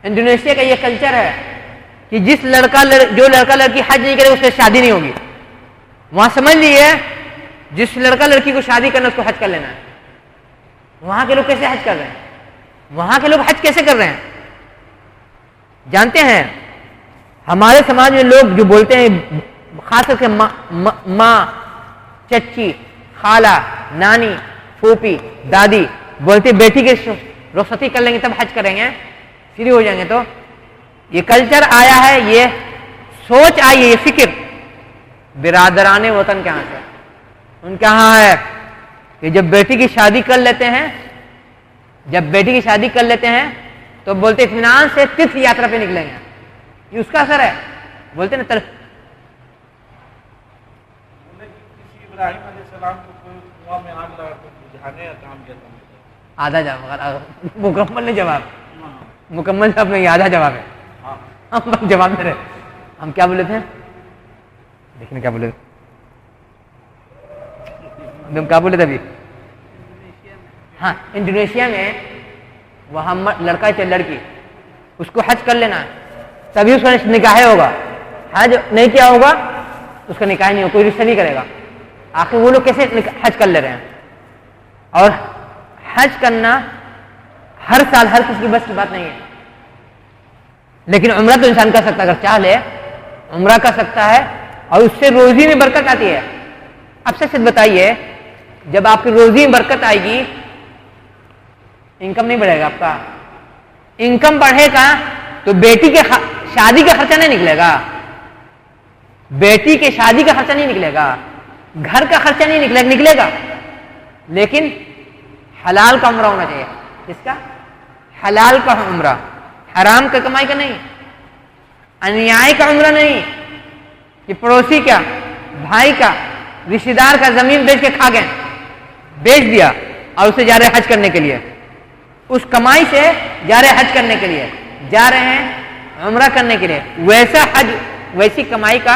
इंडोनेशिया का ये कल्चर है कि जो लड़का लड़की हज नहीं करे उससे शादी नहीं होगी। वहां समझ लिए जिस लड़का लड़की को शादी करना उसको हज कर लेना है। वहां के लोग कैसे हज कर रहे हैं? वहां के लोग हज कैसे कर रहे हैं जानते हैं? हमारे समाज में लोग जो बोलते हैं, खास करके माँ, चच्ची, खाला, नानी, फूफी, दादी बोलते बेटी के रुखसती कर लेंगे तब हज करेंगे, फ्री हो जाएंगे। तो ये कल्चर आया है, ये सोच आई है, ये फिक्र बिरादराने वतन के यहाँ से। उनके यहाँ है कि जब बेटी की शादी कर लेते हैं, तो बोलते इत्मीनान से तीर्थ यात्रा पे निकलेंगे। ये उसका असर है, बोलते ना आधा जवाब, मुकम्मल नहीं जवाब, मुकम्मल जवाब नहीं, आधा जवाब है। हम जवाब दे रहे, हम क्या बोले थे? देखिए क्या बोले, हम क्या बोले थे अभी? हाँ, इंडोनेशिया में वहां लड़का चाहे लड़की, उसको हज कर लेना है तभी उसका निकाह होगा। हज नहीं किया होगा उसका निकाह नहीं होगा, कोई रिश्ता नहीं करेगा। आखिर वो लोग कैसे हज कर ले रहे हैं? और हज करना हर साल हर किसी की बस की बात नहीं है, लेकिन उम्रा तो इंसान कर सकता है, अगर चाह ले उम्रा कर सकता है और उससे रोजी में बरकत आती है। अब सच बताइए, जब आपकी रोजी में बरकत आएगी, इनकम नहीं बढ़ेगा आपका। इनकम बढ़ेगा तो बेटी के शादी का खर्चा नहीं निकलेगा, बेटी के शादी का खर्चा नहीं निकलेगा, घर का खर्चा नहीं निकलेगा, लेकिन हलाल का उम्रा होना चाहिए। किसका? हलाल का उम्रा, हराम का कमाई का नहीं, अन्याय का उम्रा नहीं कि पड़ोसी का, भाई का, रिश्तेदार का जमीन बेच के खा गए, बेच दिया और उसे जा रहे हज करने के लिए, उस कमाई से जा रहे हज करने के लिए, जा रहे हैं उम्रा करने के लिए। वैसा हज, वैसी कमाई का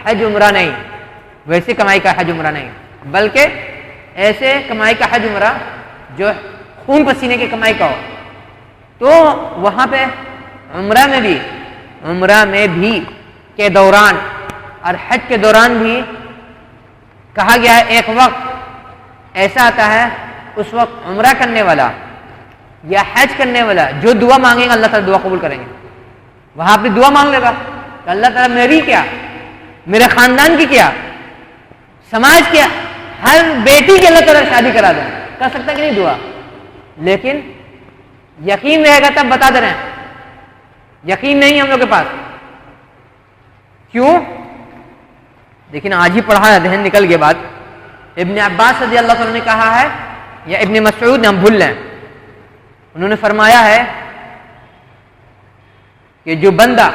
हज उम्रा नहीं, वैसी कमाई का हज उम्रा नहीं, बल्कि ऐसे कमाई का हज उम्रा जो खून पसीने की कमाई का हो। तो वहां पे उम्रा में भी के दौरान और हज के दौरान भी कहा गया है, एक वक्त ऐसा आता है उस वक्त उम्रा करने वाला या हज करने वाला जो दुआ मांगेगा अल्लाह ताला दुआ कबूल करेंगे। वहां अपनी दुआ मांग लेगा तो अल्लाह ताला मेरी क्या, मेरे खानदान की क्या, समाज क्या, हर बेटी की अल्लाह ताला शादी करा दें, कर सकता कि नहीं दुआ। लेकिन यकीन रहेगा तब बता दे रहे हैं, यकीन नहीं हम लोग के पास। क्यों? लेकिन आज ही पढ़ा है, ध्यान निकल गया बात। इब्न अब्बास रज़ी अल्लाह ताला ने कहा है या इब्न मसऊद ने, हम भूल लें, उन्होंने फरमाया है कि जो बंदा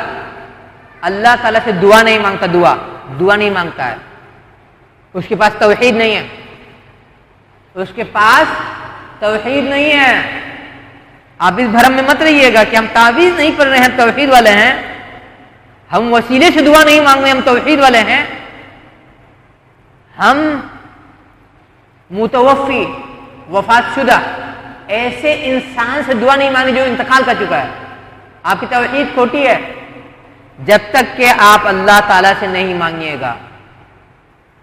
अल्लाह ताला से दुआ नहीं मांगता, दुआ नहीं मांगता है, उसके पास तौहीद नहीं है, उसके पास तौहीद नहीं है। आप इस भरम में मत रहिएगा कि हम तावीज़ नहीं पढ़ रहे हैं, तौहीद वाले हैं, हम वसीले से दुआ नहीं मांग रहे, हम तौहीद वाले हैं। हम मुतवफ़ी, वफातशुदा ऐसे इंसान से दुआ नहीं मांगी जो इंतकाल कर चुका है। आपकी तौहीद खोटी है जब तक कि आप अल्लाह ताला से नहीं मांगिएगा।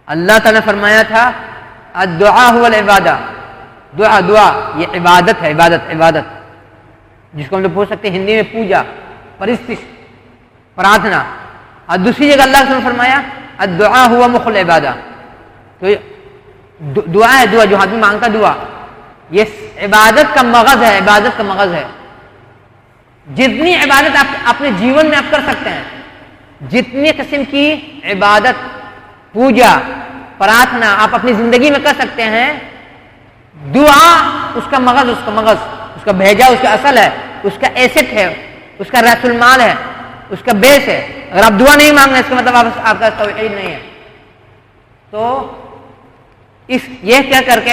अल्लाह ताला ने फरमाया था अद्दुआ हुवल इबादा, दुआ ये इबादत है, इबादत जिसको हम लोग बोल सकते हैं हिंदी में पूजा, परिस्थिति, प्रार्थना। और दूसरी जगह अल्लाह ने फरमाया अद्दुआ हुवा मुखल इबादा, तो दुआ है, दुआ जो आदमी मांगता दुआ, ये इबादत का मगज़ है। जितनी इबादत आप अपने जीवन में आप कर सकते हैं, जितनी किस्म की इबादत, पूजा, प्रार्थना आप अपनी जिंदगी में कर सकते हैं, दुआ उसका मगज़, उसका भेजा, उसका असल है, उसका एसेट है, उसका रसूल माल है, उसका बेस है। अगर आप दुआ नहीं मांग रहे इसका मतलब आपका तौहीद नहीं है। तो ये क्या करके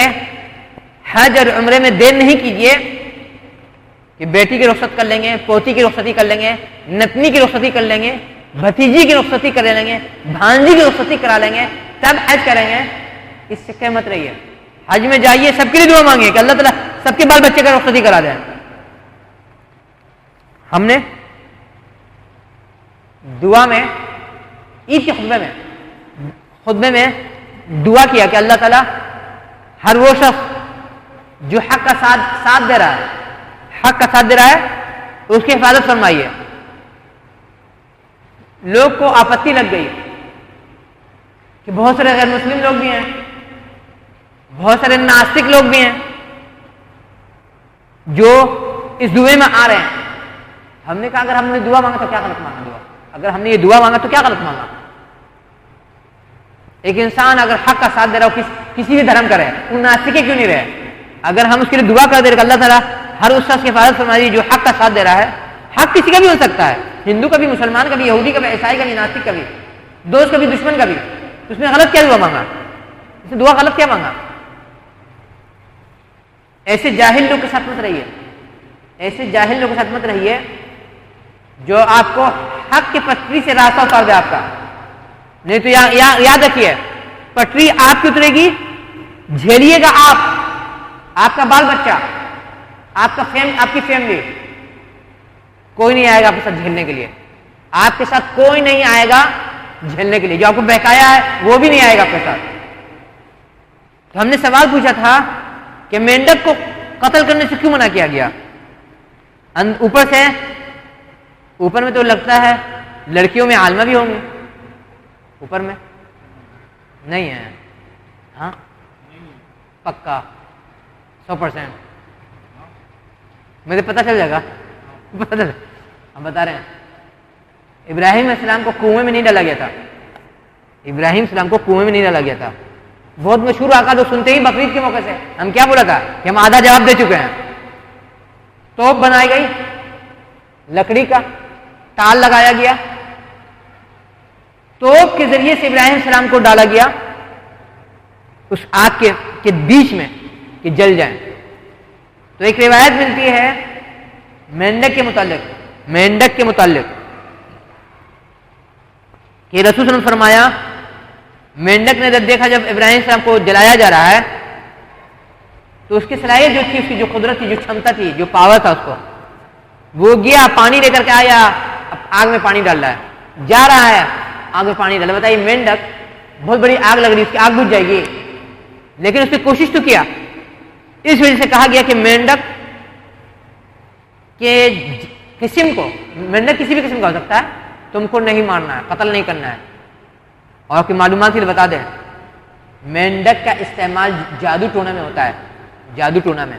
हज और उम्रे में देर नहीं कीजिए कि बेटी की रुखसत कर लेंगे, पोती की रुखसती कर लेंगे, नतनी की रुखसती कर लेंगे, भतीजी की रुखसती कर लेंगे, भांजी की रुखसती करा लेंगे, तब हज करेंगे। इससे क्या मत रहिए। हज में जाइए, सबके लिए दुआ मांगिए कि अल्लाह ताला सबके बाल बच्चे का रुखसती करा दें। हमने दुआ में, ईद के खुतबे में दुआ किया कि अल्लाह ताला हर वो शख्स जो हक का साथ दे रहा है, उसकी हिफाजत फरमाइए। लोग को आपत्ति लग गई कि बहुत सारे गैर मुस्लिम लोग भी हैं, बहुत सारे नास्तिक लोग भी हैं जो इस दुए में आ रहे हैं। हमने कहा अगर हमने दुआ मांगा तो क्या गलत मांगा? दुआ अगर हमने ये दुआ मांगा तो क्या गलत मांगा? एक इंसान अगर हक का साथ दे रहा हो, किसी भी धर्म का रहे, वो नास्तिक क्यों नहीं रहे? अगर हम उसके लिए दुआ कर दे रहे, अल्लाह ताला हर उस शख्स की हिफाजत फरमाइए जो हक का साथ दे रहा है। हक किसी का भी हो सकता है, हिंदू का भी, मुसलमान का भी, यहूदी का भी, ईसाई का भी, नास्तिक का भी, दोस्त का भी, दुश्मन का भी। तो उसमें गलत क्या दुआ मांगा? इसमें दुआ गलत क्या मांगा? ऐसे जाहिल लोग के साथ मत रहिए, ऐसे जाहिल लोग के साथ मत रहिए जो आपको हक की पटरी से रास्ता उतार दे आपका। नहीं तो याद रखिए, पटरी आपकी उतरेगी, झेलिएगा आपका बाल बच्चा, आपकी फैमिली, कोई नहीं आएगा आपके साथ झेलने के लिए। आपके साथ कोई नहीं आएगा झेलने के लिए। जो आपको बहकाया है वो भी नहीं आएगा आपके साथ। तो हमने सवाल पूछा था कि मेंढक को कत्ल करने से क्यों मना किया गया? ऊपर में तो लगता है लड़कियों में आलमा भी होंगे, ऊपर में नहीं है। हाँ पक्का 100% मुझे पता चल जाएगा। हम बता रहे हैं, इब्राहिम अलैहिस्सलाम को कुएं में नहीं डाला गया था। इब्राहिम अलैहिस्सलाम को कुएं में नहीं डाला गया था। बहुत मशहूर आका तो सुनते ही बकरीद के मौके से हम क्या बोला था कि हम आधा जवाब दे चुके हैं। तोप बनाई गई, लकड़ी का ताल लगाया गया, तोप के जरिए से इब्राहिम अलैहिस्सलाम को डाला गया उस आग के बीच में कि जल जाए। तो एक रिवायत मिलती है मेंढक के मुताल्लिक कि रसूल सल्लल्लाहु अलैहि वसल्लम फरमाया, मेंढक ने जब देखा जब इब्राहिम अलैहिस्सलाम को जलाया जा रहा है तो उसकी सलाहियत जो थी, उसकी जो कुदरत थी, जो क्षमता थी, जो पावर था, उसको वो गया पानी लेकर के आया, आग में पानी डाल रहा है, जा रहा है आग में पानी डाला। बताइए मेंढक, बहुत बड़ी आग लग रही, उसकी आग बुझ जाएगी, लेकिन उसने कोशिश तो किया, इस वजह से कहा गया कि मेंढक के किस्म को, मेंढक किसी भी किस्म का हो सकता है, तुमको नहीं मारना है, कत्ल नहीं करना है। और आपकी मालूमात के लिए बता दें, मेंढक का इस्तेमाल जादू टोना में होता है। जादू टोना में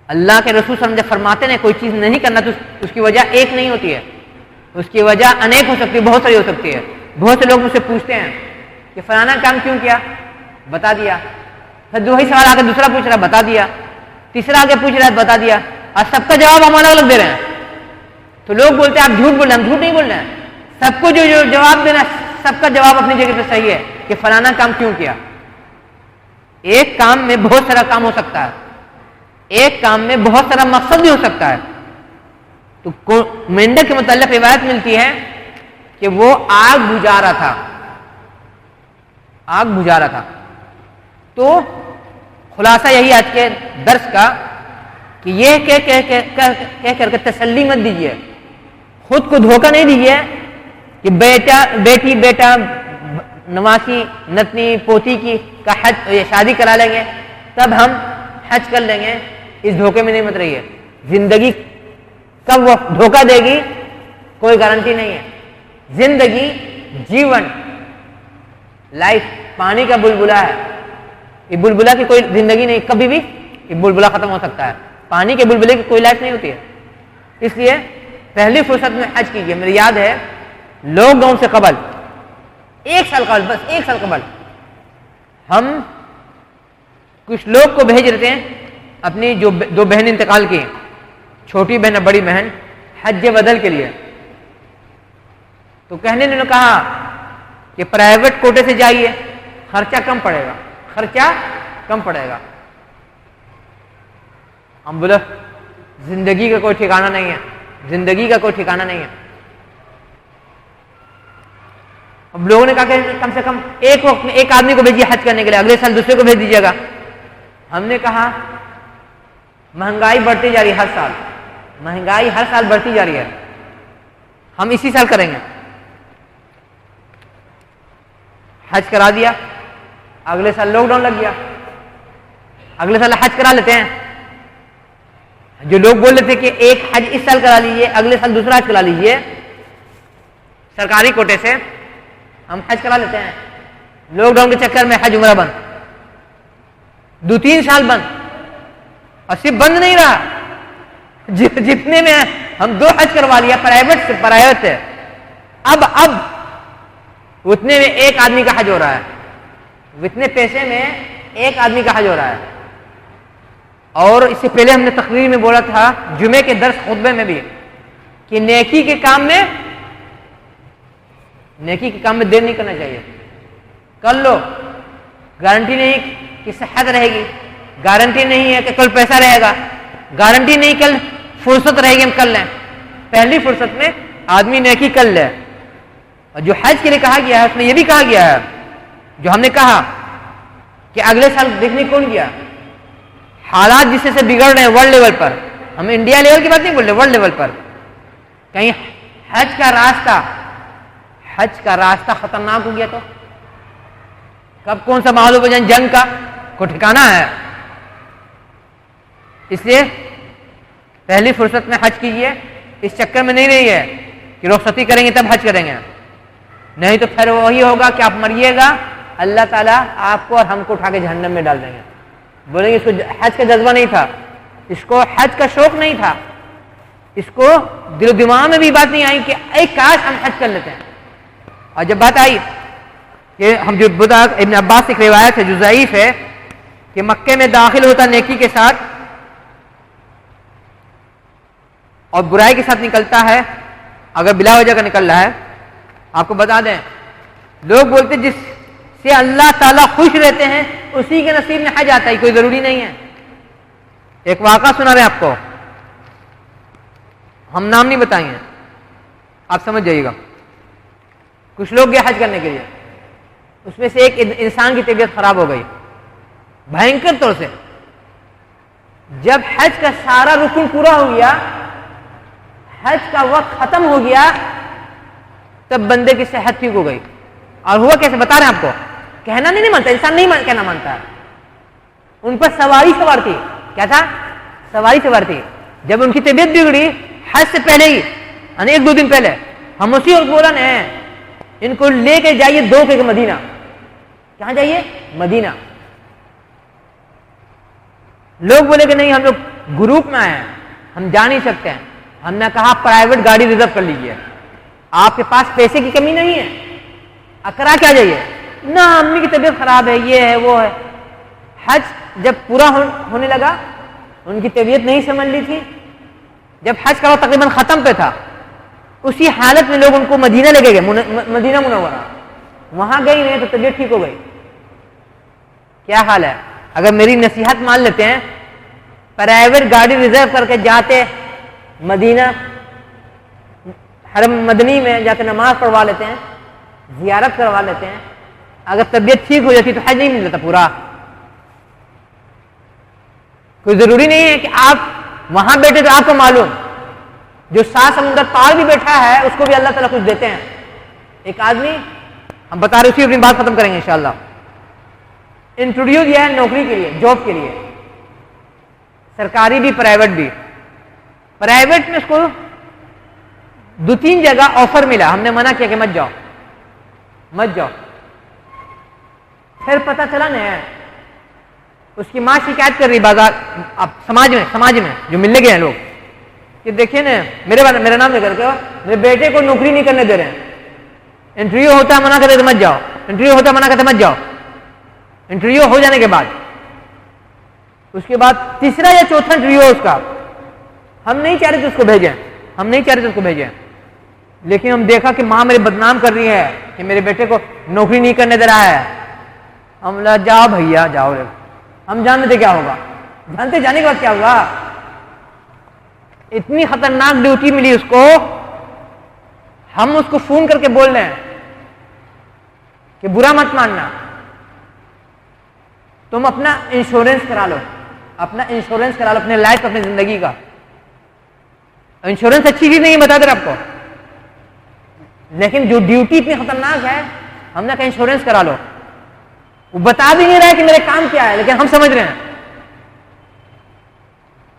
अल्लाह के रसूल सल्लल्लाहु अलैहि वसल्लम जब फरमाते हैं कोई चीज़ नहीं करना तो उसकी वजह एक नहीं होती है, उसकी वजह अनेक हो सकती है, बहुत सारी हो सकती है। बहुत से लोग मुझसे पूछते हैं कि फलाना काम क्यों किया, बता दिया। फिर वही सवाल आकर दूसरा पूछ रहा है, बता दिया। तीसरा आगे पूछ रहा है, बता दिया। और सबका जवाब हम अलग अलग दे रहे हैं। तो लोग बोलते हैं आप झूठ बोल रहे हैं। हम झूठ नहीं बोल रहे हैं, सबको जो जो जवाब देना, सबका जवाब अपनी जगह पे सही है कि फलाना काम क्यों किया। एक काम में बहुत सारा काम हो सकता है, एक काम में बहुत सारा मकसद भी हो सकता है। तो मेंढक के मुताल्लिक रिवायत मिलती है कि वो आग बुझा रहा था, आग बुझा रहा था। तो खुलासा यही आज के दर्स का कि ये कह करके तसल्ली मत दीजिए, खुद को धोखा नहीं दीजिए कि बेटा बेटी बेटा नवासी नतनी पोती की का हज शादी करा लेंगे तब हम हज कर लेंगे। इस धोखे में नहीं मत रहिए। जिंदगी कब वो धोखा देगी कोई गारंटी नहीं है। जिंदगी, जीवन, लाइफ पानी का बुलबुला है। ये बुलबुला की कोई जिंदगी नहीं, कभी भी ये बुलबुला खत्म हो सकता है। पानी के बुलबुले की कोई लाइफ नहीं होती है। इसलिए पहली फुर्सत में हज कीजिए। मेरी याद है लॉकडाउन से कबल, एक साल कबल, बस एक साल कबल, हम कुछ लोग को भेज रहे थे, अपनी जो दो बहन इंतकाल की, छोटी बहन और बड़ी बहन, हज बदल के लिए। तो कहने ने कहा कि प्राइवेट कोटे से जाइए, खर्चा कम पड़ेगा, खर्चा कम पड़ेगा। हम बोले जिंदगी का कोई ठिकाना नहीं है, जिंदगी का कोई ठिकाना नहीं है। अब लोगों ने कहा कि कम से कम एक वक्त में एक आदमी को भेजिए हज करने के लिए, अगले साल दूसरे को भेज दीजिएगा। हमने कहा महंगाई बढ़ती जा रही है, हर साल महंगाई हर साल बढ़ती जा रही है, हम इसी साल करेंगे। हज करा दिया, अगले साल लॉकडाउन लग गया, अगले साल हज करा लेते हैं। जो लोग बोल रहे थे कि एक हज इस साल करा लीजिए, अगले साल दूसरा हज करा लीजिए, सरकारी कोटे से हम हज करा लेते हैं। लॉकडाउन के चक्कर में हज उम्रा बंद, 2-3 साल बंद। और सिर्फ बंद नहीं रहा, जितने में हम 2 हज करवा लिया प्राइवेट से, अब उतने में एक आदमी का हज हो रहा है, इतने पैसे में एक आदमी का हज हो रहा है। और इससे पहले हमने तकरीर में बोला था, जुमे के दर्स खुतबे में भी, कि नेकी के काम में देर नहीं करना चाहिए। कर लो, गारंटी नहीं कि सेहत रहेगी, गारंटी नहीं है कि कल पैसा रहेगा, गारंटी नहीं कल फुर्सत रहेगी हम कर लें। पहली फुर्सत में आदमी नेकी कर ले। और जो हज के लिए कहा गया है उसमें यह भी कहा गया है, जो हमने कहा कि अगले साल देखने कौन गया, हालात जिससे से बिगड़ रहे हैं वर्ल्ड लेवल पर, हम इंडिया लेवल की बात नहीं बोल रहे, वर्ल्ड लेवल पर कहीं हज का रास्ता खतरनाक हो गया तो कब कौन सा माहौल हो जाए, जंग का को ठिकाना है। इसलिए पहली फुर्सत में हज कीजिए। इस चक्कर में नहीं रही है कि रुखसती करेंगे तब हज करेंगे, नहीं तो फिर वही होगा कि आप मरिएगा, अल्लाह ताला आपको और हमको उठा के जहन्नम में डाल देंगे। बोलेंगे इसको हज का जज्बा नहीं था, इसको हज का शौक नहीं था, इसको दिल दिमाग में भी बात नहीं आई कि एक काश हम हज कर लेते हैं। और जब बात आई कि हम जो इब्न अब्बास से एक रिवायत है जो ज़ईफ है कि मक्के में दाखिल होता नेकी के साथ और बुराई के साथ निकलता है, अगर बिला वजह का निकल रहा है। आपको बता दें, लोग बोलते जिससे अल्लाह ताला खुश रहते हैं उसी के नसीब में हज आता है, कोई जरूरी नहीं है। एक वाक़ा सुना रहे आपको, हम नाम नहीं बताएंगे, आप समझ जाइएगा। कुछ लोग गए हज करने के लिए, उसमें से एक इंसान की तबीयत खराब हो गई भयंकर तौर से। जब हज का सारा रुकन पूरा हो गया, हज का वक्त खत्म हो गया, तब बंदे की सेहत ठीक हो गई। और हुआ कैसे बता रहे हैं आपको, कहना नहीं मानता इंसान, नहीं कहना मानता है। उन पर सवारी सवार थी। क्या था? सवारी सवार थी। जब उनकी तबीयत बिगड़ी हज से पहले ही, यानी 1-2 दिन पहले, हम उसी वक्त बोला न इनको लेके जाइए 2 के मदीना। कहां जाइए? मदीना। लोग बोले कि नहीं, हम लोग ग्रुप में आए हैं, हम जा नहीं सकते हैं। हमने कहा प्राइवेट गाड़ी रिजर्व कर लीजिए, आपके पास पैसे की कमी नहीं है, करा क्या जाइए ना, अम्मी की तबीयत खराब है, ये है वो है। हज जब पूरा होने लगा, उनकी तबीयत नहीं समझ ली थी, जब हज का वक्त तकरीबन खत्म पे था, उसी हालत में लोग उनको मदीना लेके गए, मदीना मुनव्वरा। वहां गई नहीं तो तबीयत ठीक हो गई। क्या हाल है? अगर मेरी नसीहत मान लेते हैं, प्राइवेट गाड़ी रिजर्व करके जाते मदीना, हरम मदनी में जाकर नमाज पढ़वा लेते हैं, जियारत करवा लेते हैं, अगर तबीयत ठीक हो जाती तो हज नहीं मिल जाता पूरा। कोई जरूरी नहीं है कि आप वहां बैठे तो आपको मालूम, जो 7 समुंदर पार भी बैठा है उसको भी अल्लाह ताला कुछ देते हैं। एक आदमी, हम बता रहे, उसी अपनी बात खत्म करेंगे इंशाअल्लाह। इंट्रोड्यूस किया है नौकरी के लिए, जॉब के लिए, सरकारी भी प्राइवेट भी। प्राइवेट में उसको 2-3 जगह ऑफर मिला, हमने मना किया कि मत जाओ मत जाओ। फिर पता चला न उसकी माँ शिकायत कर रही बाजार, अब समाज में जो मिलने गए हैं लोग कि देखिए ना, मेरा नाम लेकर के मेरे बेटे को नौकरी नहीं करने दे रहे हैं। इंटरव्यू होता है मना करते तो मत जाओ, इंटरव्यू होता है मना करते मत जाओ। इंटरव्यू हो जाने के बाद, उसके बाद तीसरा या चौथा इंटरव्यू है उसका, हम नहीं चाह रहे थे उसको भेजें, लेकिन हम देखा कि माँ मेरे बदनाम कर रही है कि मेरे बेटे को नौकरी नहीं करने दे रहा है। हम बोला जाओ भैया जाओ, हम जानते थे क्या होगा, जाने के बाद क्या हुआ। इतनी खतरनाक ड्यूटी मिली उसको, हम उसको फोन करके बोल रहे हैं कि बुरा मत मानना, तुम अपना इंश्योरेंस करा लो, अपने लाइफ, अपनी जिंदगी का। इंश्योरेंस अच्छी चीज नहीं है, बता दे आपको, लेकिन जो ड्यूटी इतनी खतरनाक है, हमने कहा इंश्योरेंस करा लो। वो बता भी नहीं रहा है कि मेरे काम क्या है, लेकिन हम समझ रहे हैं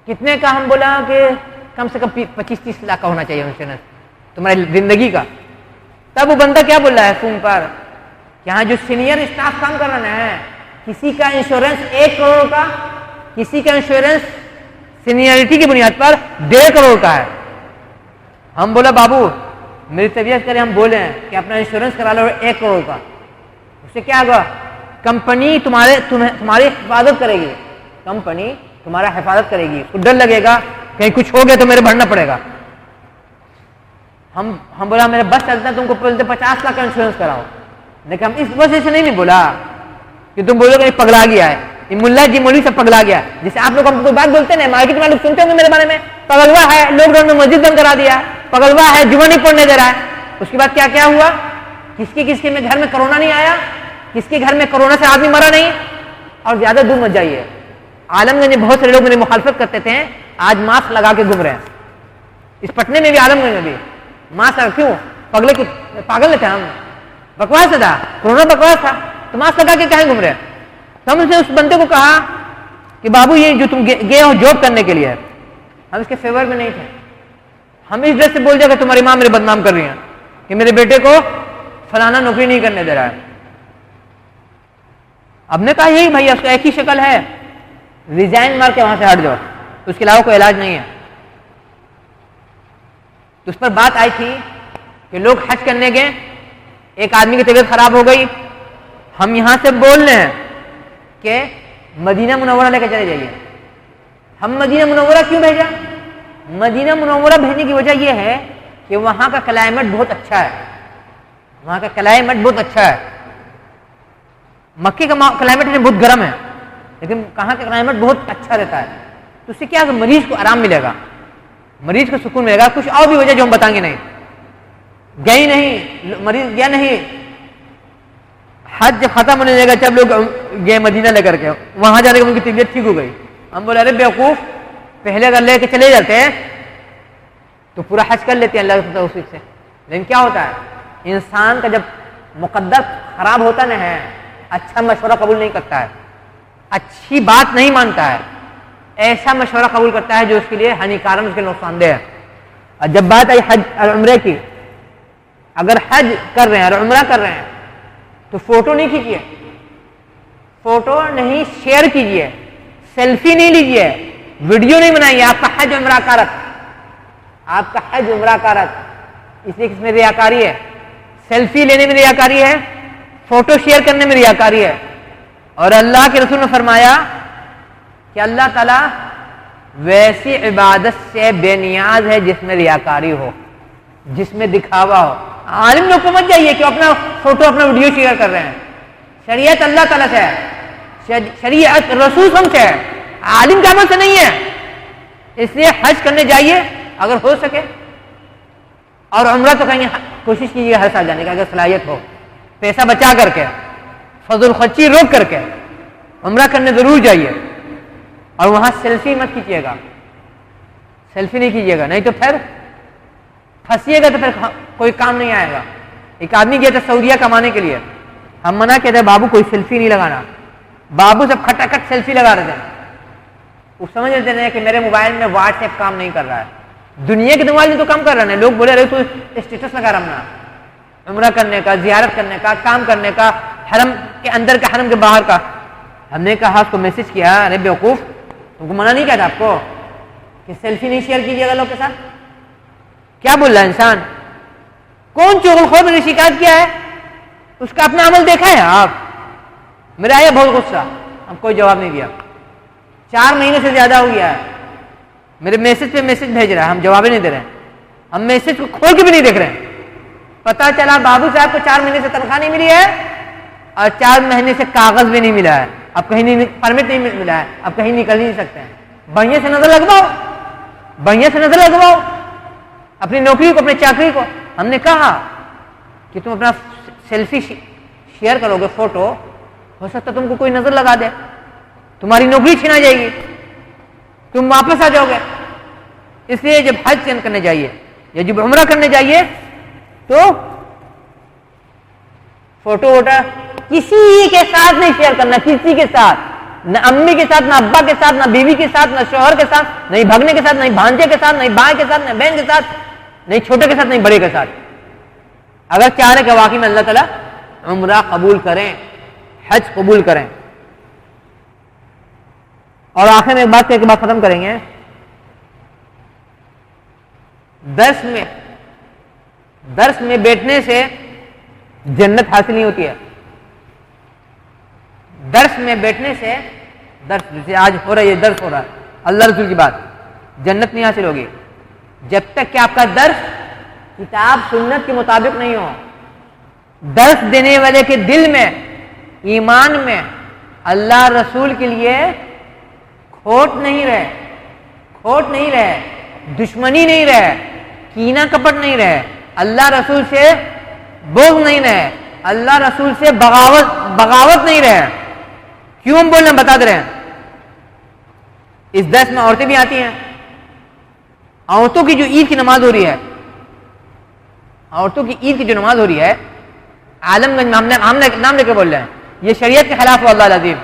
कितने का। हम बोला कि कम से कम 25-30 लाख का होना चाहिए इंश्योरेंस तुम्हारी जिंदगी का। तब वो बंदा क्या बोल रहा है फोन पर, यहाँ जो सीनियर स्टाफ काम कर रहे हैं, किसी का इंश्योरेंस 1 करोड़ का, किसी का इंश्योरेंस सीनियरिटी की बुनियाद पर 1.5 करोड़ का है। हम बोला बाबू मेरी तबीयत करे, हम बोले हैं कि अपना इंश्योरेंस करा लो 1 करोड़ का। उससे क्या होगा? कंपनी तुम्हारी हिफाजत करेगी, कंपनी तुम्हारा हिफाजत करेगी। उसको डर लगेगा कहीं कुछ हो गया तो मेरे भरना पड़ेगा। हम बोला मेरे बस चलता है, तुमको बोलते 50 लाख का इंश्योरेंस कराओ, लेकिन हम इस वजह से नहीं बोला कि तुम बोलोगे पगला गया है, ये मुल्ला जी मौलवी सब पगला गया। जैसे आप लोग हमको कोई बात बोलते हैं, मार्केट में लोग सुनते होंगे मेरे बारे में, पगलवा है, लॉकडाउन में मस्जिद बंद करा दिया, पगलवा है, जुमा नहीं पढ़ने दे रहा है। उसके बाद क्या क्या हुआ? किसके में घर में कोरोना नहीं आया, किसके घर में कोरोना से आदमी मरा नहीं। और ज्यादा दूर मत जाइए, आलमगंज में बहुत सारे लोग मेरी मुखालफत करते थे, आज मास्क लगा के घूम रहे हैं। इस पटने में भी, आलमगंज में भी मास्क लगा, क्यों? पागल थे हम, बकवास था, कोरोना बकवास था, तो मास्क लगा के कहीं घूम रहे हैं। तो हमने उस बंदे को कहा कि बाबू ये जो तुम गए हो जॉब करने के लिए, हम इसके फेवर में नहीं थे। हम इस ड्रेस से बोल जाएगा तुम्हारी माँ मेरे बदनाम कर रही है कि मेरे बेटे को फलाना नौकरी नहीं करने दे रहा है। अब ने कहा यही भैया उसका एक ही शक्ल है, रिजाइन मार के वहां से हट जाओ, उसके अलावा कोई इलाज नहीं है। तो उस पर बात आई थी कि लोग हज करने गए, एक आदमी की तबीयत खराब हो गई, हम यहां से बोल रहे हैं कि मदीना मुनव्वरा लेकर चले जाइए। हम मदीना मुनव्वरा क्यों भेजा? मदीना मुनव्वरा भेजने की वजह यह है कि वहां का क्लाइमेट बहुत अच्छा है, वहां का क्लाइमेट बहुत अच्छा है। मक्के का क्लाइमेट बहुत गर्म है, लेकिन कहाँ का क्लाइमेट बहुत अच्छा रहता है। तो उससे क्या, मरीज को आराम मिलेगा, मरीज को सुकून मिलेगा। कुछ और भी वजह जो हम बताएंगे नहीं, गई नहीं, मरीज गया नहीं, हज जब खत्म होने लगा, जब लोग गए मदीना लेकर के, वहां जाने के उनकी तबीयत ठीक हो गई। हम बोले अरे बेवकूफ, पहले अगर लेके चले जाते हैं तो पूरा हज कर लेते हैं अल्लाह के तौफीक से। लेकिन क्या होता है, इंसान का जब मुकद्दर खराब होता ना है, अच्छा मशवरा कबूल नहीं करता है, अच्छी बात नहीं मानता है, ऐसा मशवरा कबूल करता है जो उसके लिए हानिकारक, उसके नुकसानदेह है। और जब बात आई हज और उम्रे की, अगर हज कर रहे हैं और उम्रा कर रहे हैं तो फोटो नहीं खींचिए, फोटो नहीं शेयर कीजिए, सेल्फी नहीं लीजिए, वीडियो नहीं बनाइए। आपका हज उम्रा कारक, आपका हज उम्रा कारक, इसलिए किसमें रियाकारी है, सेल्फी लेने में रियाकारी है, फोटो शेयर करने में रियाकारी है। और अल्लाह के रसूल ने फरमाया कि अल्लाह ताला वैसी इबादत से बेनियाज है जिसमें रियाकारी हो, जिसमें दिखावा हो। आलिम लोग को मत जाइए कि अपना फोटो अपना वीडियो शेयर कर रहे हैं। शरीयत अल्लाह ताला से है, शरीयत रसूल हमसे है, आलिम के अमल से नहीं है। इसलिए हज करने जाइए अगर हो सके, और उम्रा तो कहेंगे कोशिश कीजिए हर साल जाने का अगर सलाहियत हो, पैसा बचा करके, फजल खर्ची रोक करके उम्रा करने जरूर जाइए। और वहां सेल्फी मत कीजिएगा, सेल्फी नहीं कीजिएगा, नहीं तो फिर फंसिएगा तो फिर कोई काम नहीं आएगा। एक आदमी गया था सऊदीया कमाने के लिए, हम मना कहते हैं बाबू कोई सेल्फी नहीं लगाना, बाबू सब खटाखट सेल्फी लगा रहे थे। वो समझ लेते हैं कि मेरे मोबाइल में व्हाट्सएप काम नहीं कर रहा है, दुनिया के मोबाइल में तो काम कर रहे हैं। लोग बोले अरे तू स्टेटस लगा रहा अपना उम्रा करने का, जियारत करने का, काम करने का, हरम के अंदर का, हरम के बाहर का। हमने कहा उसको मैसेज किया, अरे बेवकूफ तुमको मना नहीं किया था आपको कि सेल्फी नहीं शेयर कीजिएगा लोग के साथ? क्या बोल रहा है इंसान? कौन चुगलखोर ने शिकायत किया है? उसका अपना अमल देखा है आप? मेरा आया बहुत गुस्सा, हम कोई जवाब नहीं दिया। 4 महीने से ज्यादा हो गया है, मेरे मैसेज पे मैसेज भेज रहा है, हम जवाब ही नहीं दे रहे हैं। हम मैसेज को खोल के भी नहीं देख रहे हैं। पता चला बाबू साहब को 4 महीने से तनख्वाह नहीं मिली है और 4 महीने से कागज भी नहीं मिला है, अब कहीं नहीं, परमिट नहीं मिला है, अब कहीं निकल ही नहीं सकते हैं। बढ़िया से नजर लगवाओ, बढ़िया से नजर लगवाओ अपनी नौकरी को, अपनी चाकरी को। हमने कहा कि तुम अपना सेल्फी शेयर करोगे, फोटो, हो सकता तुमको कोई नजर लगा दे, तुम्हारी नौकरी छीना जाएगी, तुम वापस आ जाओगे। इसलिए जब हज करने जाइए या जब उम्रा करने जाइए तो फोटो वोटा किसी के साथ नहीं शेयर करना, किसी के साथ, न अम्मी के साथ, न अब्बा के साथ, न बीवी के साथ, न शौहर के साथ, नहीं भागने के साथ, नहीं भांजे के साथ, नहीं भाई के साथ, नहीं बहन के साथ, नहीं छोटे के साथ, नहीं बड़े के साथ। अगर चाह रहे कि वाकई में अल्लाह ताला उम्रा कबूल करें, हज कबूल करें। और आखिर में एक बात के बाद खत्म करेंगे। दर्स में बैठने से जन्नत हासिल नहीं होती है। दर्स में बैठने से, दर्स जैसे आज हो रहा है, ये दर्स हो रहा है, अल्लाह रसूल की बात, जन्नत नहीं हासिल होगी जब तक कि आपका दर्स किताब सुन्नत के मुताबिक नहीं हो। दर्स देने वाले के दिल में, ईमान में अल्लाह रसूल के लिए खोट नहीं रहे, खोट नहीं रहे, दुश्मनी नहीं रहे, कीना कपट नहीं रहे, अल्लाह रसूल से बोझ नहीं रहे, अल्लाह रसूल से बगावत नहीं रहे। क्यों हम बोल रहे हैं, बता दे रहे हैं। इस दर्स में औरतें भी आती हैं। औरतों की जो ईद की नमाज हो रही है, औरतों की ईद की जो नमाज हो रही है, आलमगंज में हमने नाम लेकर बोल रहे हैं, ये शरीयत के खिलाफ हो। अल्लाह अजीम,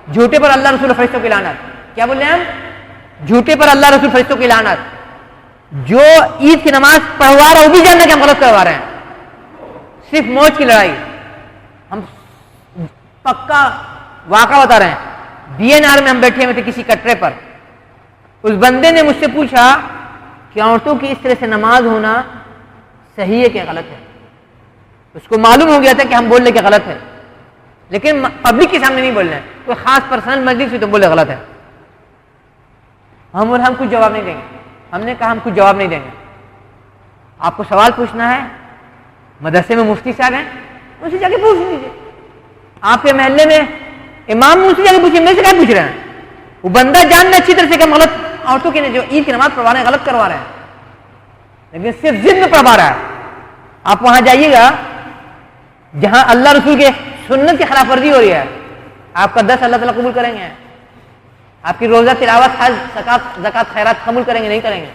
झूठे पर अल्लाह रसूल फरिश्तों की लानत। क्या बोल रहे हैं हम? झूठे पर अल्लाह रसूल फरिश्तों की लानत। जो ईद की नमाज पढ़वा रहा है वो भी जानना कि हम गलत करवा रहे हैं, सिर्फ मौज की लड़ाई। हम पक्का वाक़ा बता रहे हैं। बीएनआर में हम बैठे हुए थे किसी कटरे पर, उस बंदे ने मुझसे पूछा कि औरतों की इस तरह से नमाज होना सही है क्या गलत है। उसको मालूम हो गया था कि हम बोल रहे कि गलत है, लेकिन पब्लिक के सामने नहीं बोल रहे, कोई खास पर्सनल मजलिस हुई तो बोले गलत है। हम कुछ जवाब नहीं देंगे। हमने कहा हम कुछ जवाब नहीं देंगे। आपको सवाल पूछना है, मदरसे में मुफ्ती साहब हैं, उनसे जाके पूछ लीजिए। आपके महल्ले में इमाम, उनसे जाके पूछिए, मेरे से क्या पूछ रहे हैं। वो बंदा जानना अच्छी तरह से कि हम गलत औरतों की जो ईद की नमाज पढ़वा रहे हैं गलत करवा रहे हैं, लेकिन सिर्फ जिद में पढ़वा रहा है। आप वहां जाइएगा जहां अल्लाह रसूल के सुन्नत की खिलाफ वर्जी हो रही है, आपका 10 अल्लाह ताला कबूल करेंगे, आपकी रोजा तिलावत, हज, ज़कात, खैरात कबूल करेंगे नहीं करेंगे।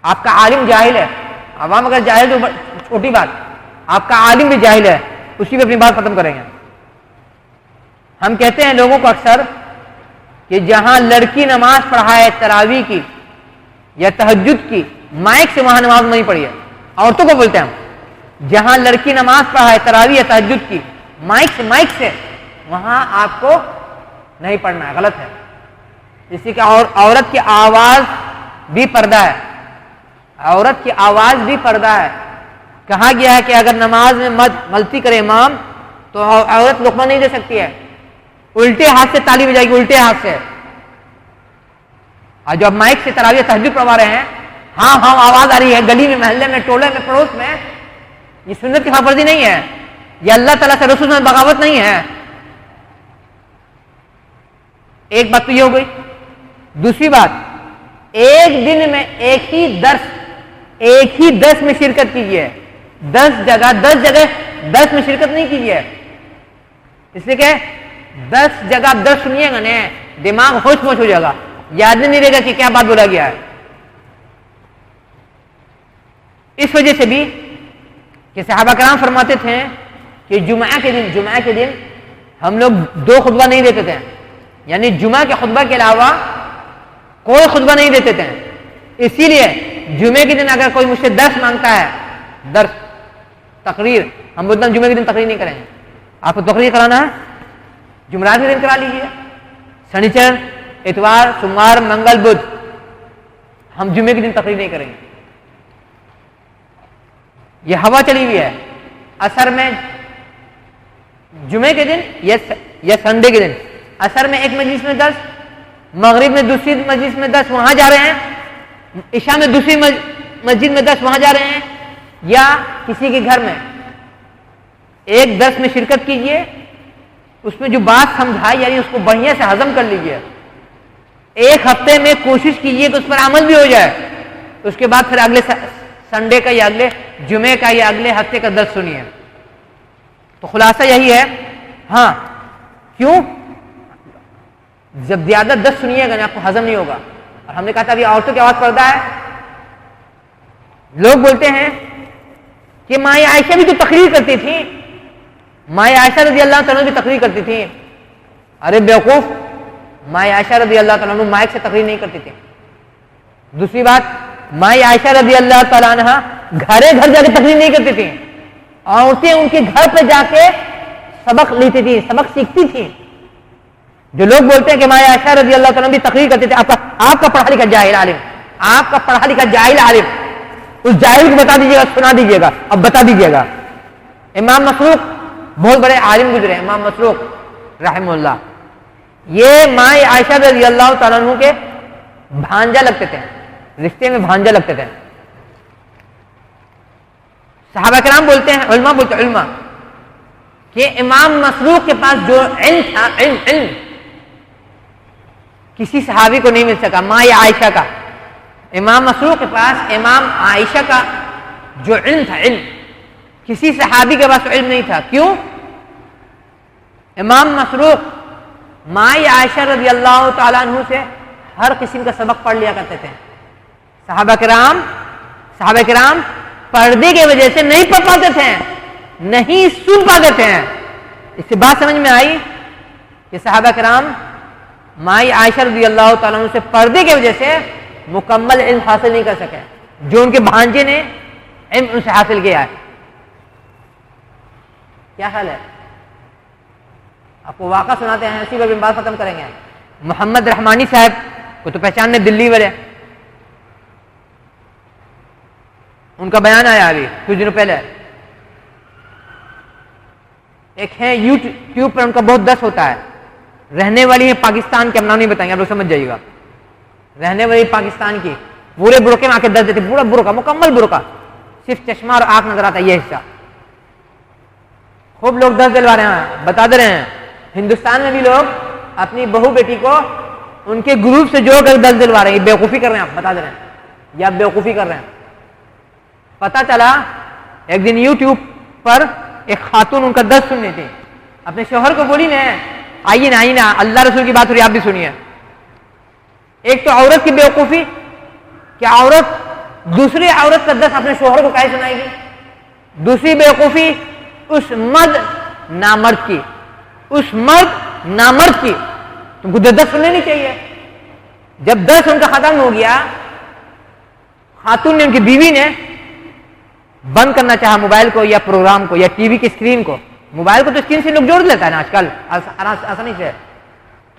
आपका आलिम जाहिल है, अवाम अगर जाहिल तो छोटी बात, आपका आलिम भी जाहिल है, उसी पे अपनी बात खत्म करेंगे। हम कहते हैं लोगों को अक्सर कि जहां लड़की नमाज पढ़ाए तरावी की या तहज्जुद की, माइक से वहां नमाज नहीं पढ़ी है। औरतों को बोलते हैं हम, जहां लड़की नमाज पढ़ाए तरावी या तहज्जुद की माइक से वहां आपको नहीं पढ़ना है, गलत है। इसी का और औरत की आवाज भी पर्दा है, औरत की आवाज भी पर्दा है। कहा गया है कि अगर नमाज में गलती करे इमाम तो औरत लुक़मा नहीं दे सकती है, उल्टे हाथ से ताली बजाएगी, उल्टे हाथ से। और जब माइक से तरावी तहज्जुद पढ़वा रहे हैं, हाँ हाँ आवाज आ रही है, गली में, मोहल्ले में, टोले में, पड़ोस में, ये सुन्नत की खबरदी नहीं है, ये अल्लाह ताला से रसूल में बगावत नहीं है। एक बात तो ये हो गई। दूसरी बात, एक दिन में एक ही दर्स में शिरकत कीजिए, 10 जगह में शिरकत नहीं कीजिए। इसलिए क्या 10 जगह 10 सुनिएगा ना, दिमाग होश मोश हो जाएगा, याद नहीं रहेगा कि क्या बात बोला गया है। इस वजह से भी कि सहाबा कराम फरमाते थे कि जुमा के दिन हम लोग 2 खुतबा नहीं देते थे, यानी जुमा के खुतबा के अलावा कोई खुतबा नहीं देते थे। इसीलिए जुमे के दिन अगर कोई मुझसे दर्स मांगता है, दर्स तकरीर, हम बोलते हैं जुमे के दिन तकरीर नहीं करेंगे। आपको तकरीर कराना है, जुमरात के दिन करा लीजिए, शनिचर, इतवार, सोमवार, मंगल, बुध, हम जुमे के दिन तकरीर नहीं करेंगे। यह हवा चली हुई है। असर में जुमे के दिन या संडे के दिन असर में एक मजलिस में दर्स, मगरिब में दूसरी मस्जिद में 10 वहां जा रहे हैं, ईशा में दूसरी मस्जिद में 10 वहां जा रहे हैं, या किसी के घर में एक दर्स में शिरकत कीजिए, उसमें जो बात समझाई यानी उसको बढ़िया से हजम कर लीजिए। एक हफ्ते में कोशिश कीजिए कि उस पर अमल भी हो जाए। उसके बाद फिर अगले संडे का या अगले जुमे का या अगले हफ्ते का दर्स सुनिए। तो खुलासा यही है। हाँ, क्यों? जब ज्यादा 10 सुनिएगा ना आपको हजम नहीं होगा। और हमने कहा था अभी औरतों की आवाज पर्दा है। लोग बोलते हैं कि माँ आयशा भी तो तकरीर करती थी, माँ आयशा रज़ी अल्लाह तआला भी तकरीर करती थी। अरे बेवकूफ, माँ आयशा रज़ी अल्लाह तआला माइक से तकरीर नहीं करती थी। दूसरी बात, माँ आयशा रज़ी अल्लाह तआला अन्हा घरे घर जाके तकरीर नहीं करती थी, औरतें उनके घर पर जाके सबक लेती थी, सबक सीखती थी। जो लोग बोलते हैं कि माँ आयशा रज़ी अल्लाह तआला भी तकरीर करते थे, आपका पढ़ा लिखा जाहिल आलिम, आपका पढ़ा लिखा जाहिल आलिम, उस जाहिल को बता दीजिएगा, सुना दीजिएगा, अब बता दीजिएगा। इमाम मसरूक बहुत बड़े आलिम गुजरे, इमाम मसरूक रहमहुल्लाह, ये माँ आयशा रज़ी अल्लाह तआला अन्हु के भांजा लगते थे, रिश्ते में भांजा लगते थे। सहाबा किराम बोलते हैं, उलमा बोलते हैं, उलमा कि इमाम मसरूक के पास जो इल्म था, इल्म किसी सहाबी को नहीं मिल सका। माँ आयशा का, इमाम मसरूक के पास इमाम आयशा का जो इल्म था, इल्म किसी सहाबी के पास इल्म नहीं था। क्यों? इमाम मसरूक माँ आयशा रज़ी अल्लाह तआला अन्हु से हर किस्म का सबक पढ़ लिया करते थे। सहाबा किराम पर्दे की वजह से नहीं पढ़ पाते थे, नहीं सुन पाते थे। इससे बात समझ में आई कि सहाबा किराम माँ आयशा रज़ी अल्लाह तआला अन्हु से पर्दे की वजह से मुकम्मल इल्म हासिल नहीं कर सके, जो उनके भांजे ने इल्म उनसे हासिल किया है। क्या हाल है? आपको वाक़ा सुनाते हैं, इसी पर बात खत्म करेंगे। मोहम्मद रहमानी साहब को तो पहचानने, दिल्ली वाले, उनका बयान आया अभी कुछ दिनों पहले। एक है यूट्यूब पर उनका बहुत दस होता है, रहने वाली है पाकिस्तान के, हम नाम नहीं बताएंगे, आप लोग समझ जाइएगा। रहने वाली पाकिस्तान की, पूरे बुरके में आके दस देते, पूरा बुरका, मुकम्मल बुरका, सिर्फ चश्मा और आंख नजर आता है, ये हिस्सा। खूब लोग दस दिलवा रहे हैं, बता दे रहे हैं। हिंदुस्तान में भी लोग अपनी बहू बेटी को उनके ग्रुप से जोड़कर दस दिलवा रहे हैं। बेवकूफ़ी कर रहे हैं, आप बता दे रहे हैं, या बेवकूफ़ी कर रहे हैं। पता चला एक दिन यूट्यूब पर एक खातून उनका दस सुन रही थी, अपने शोहर को बोली ना, आइए ना, अल्लाह रसूल की बात हो रही, आप भी सुनिए। एक तो औरत की बेवकूफ़ी, क्या औरत दूसरी औरत का दस अपने शोहर को कैसे सुनाएगी? दूसरी बेवकूफ़ी उस मर्द नामर्द की, उस मर्द नामर्द की, तुमको 10 सुन लेनी चाहिए। जब 10 उनका खत्म हो गया, खातून ने, उनकी बीवी ने बंद करना चाहा मोबाइल को या प्रोग्राम को या टीवी की स्क्रीन को। मोबाइल को तो स्क्रीन से लोग जोड़ लेता है ना आजकल आसानी से।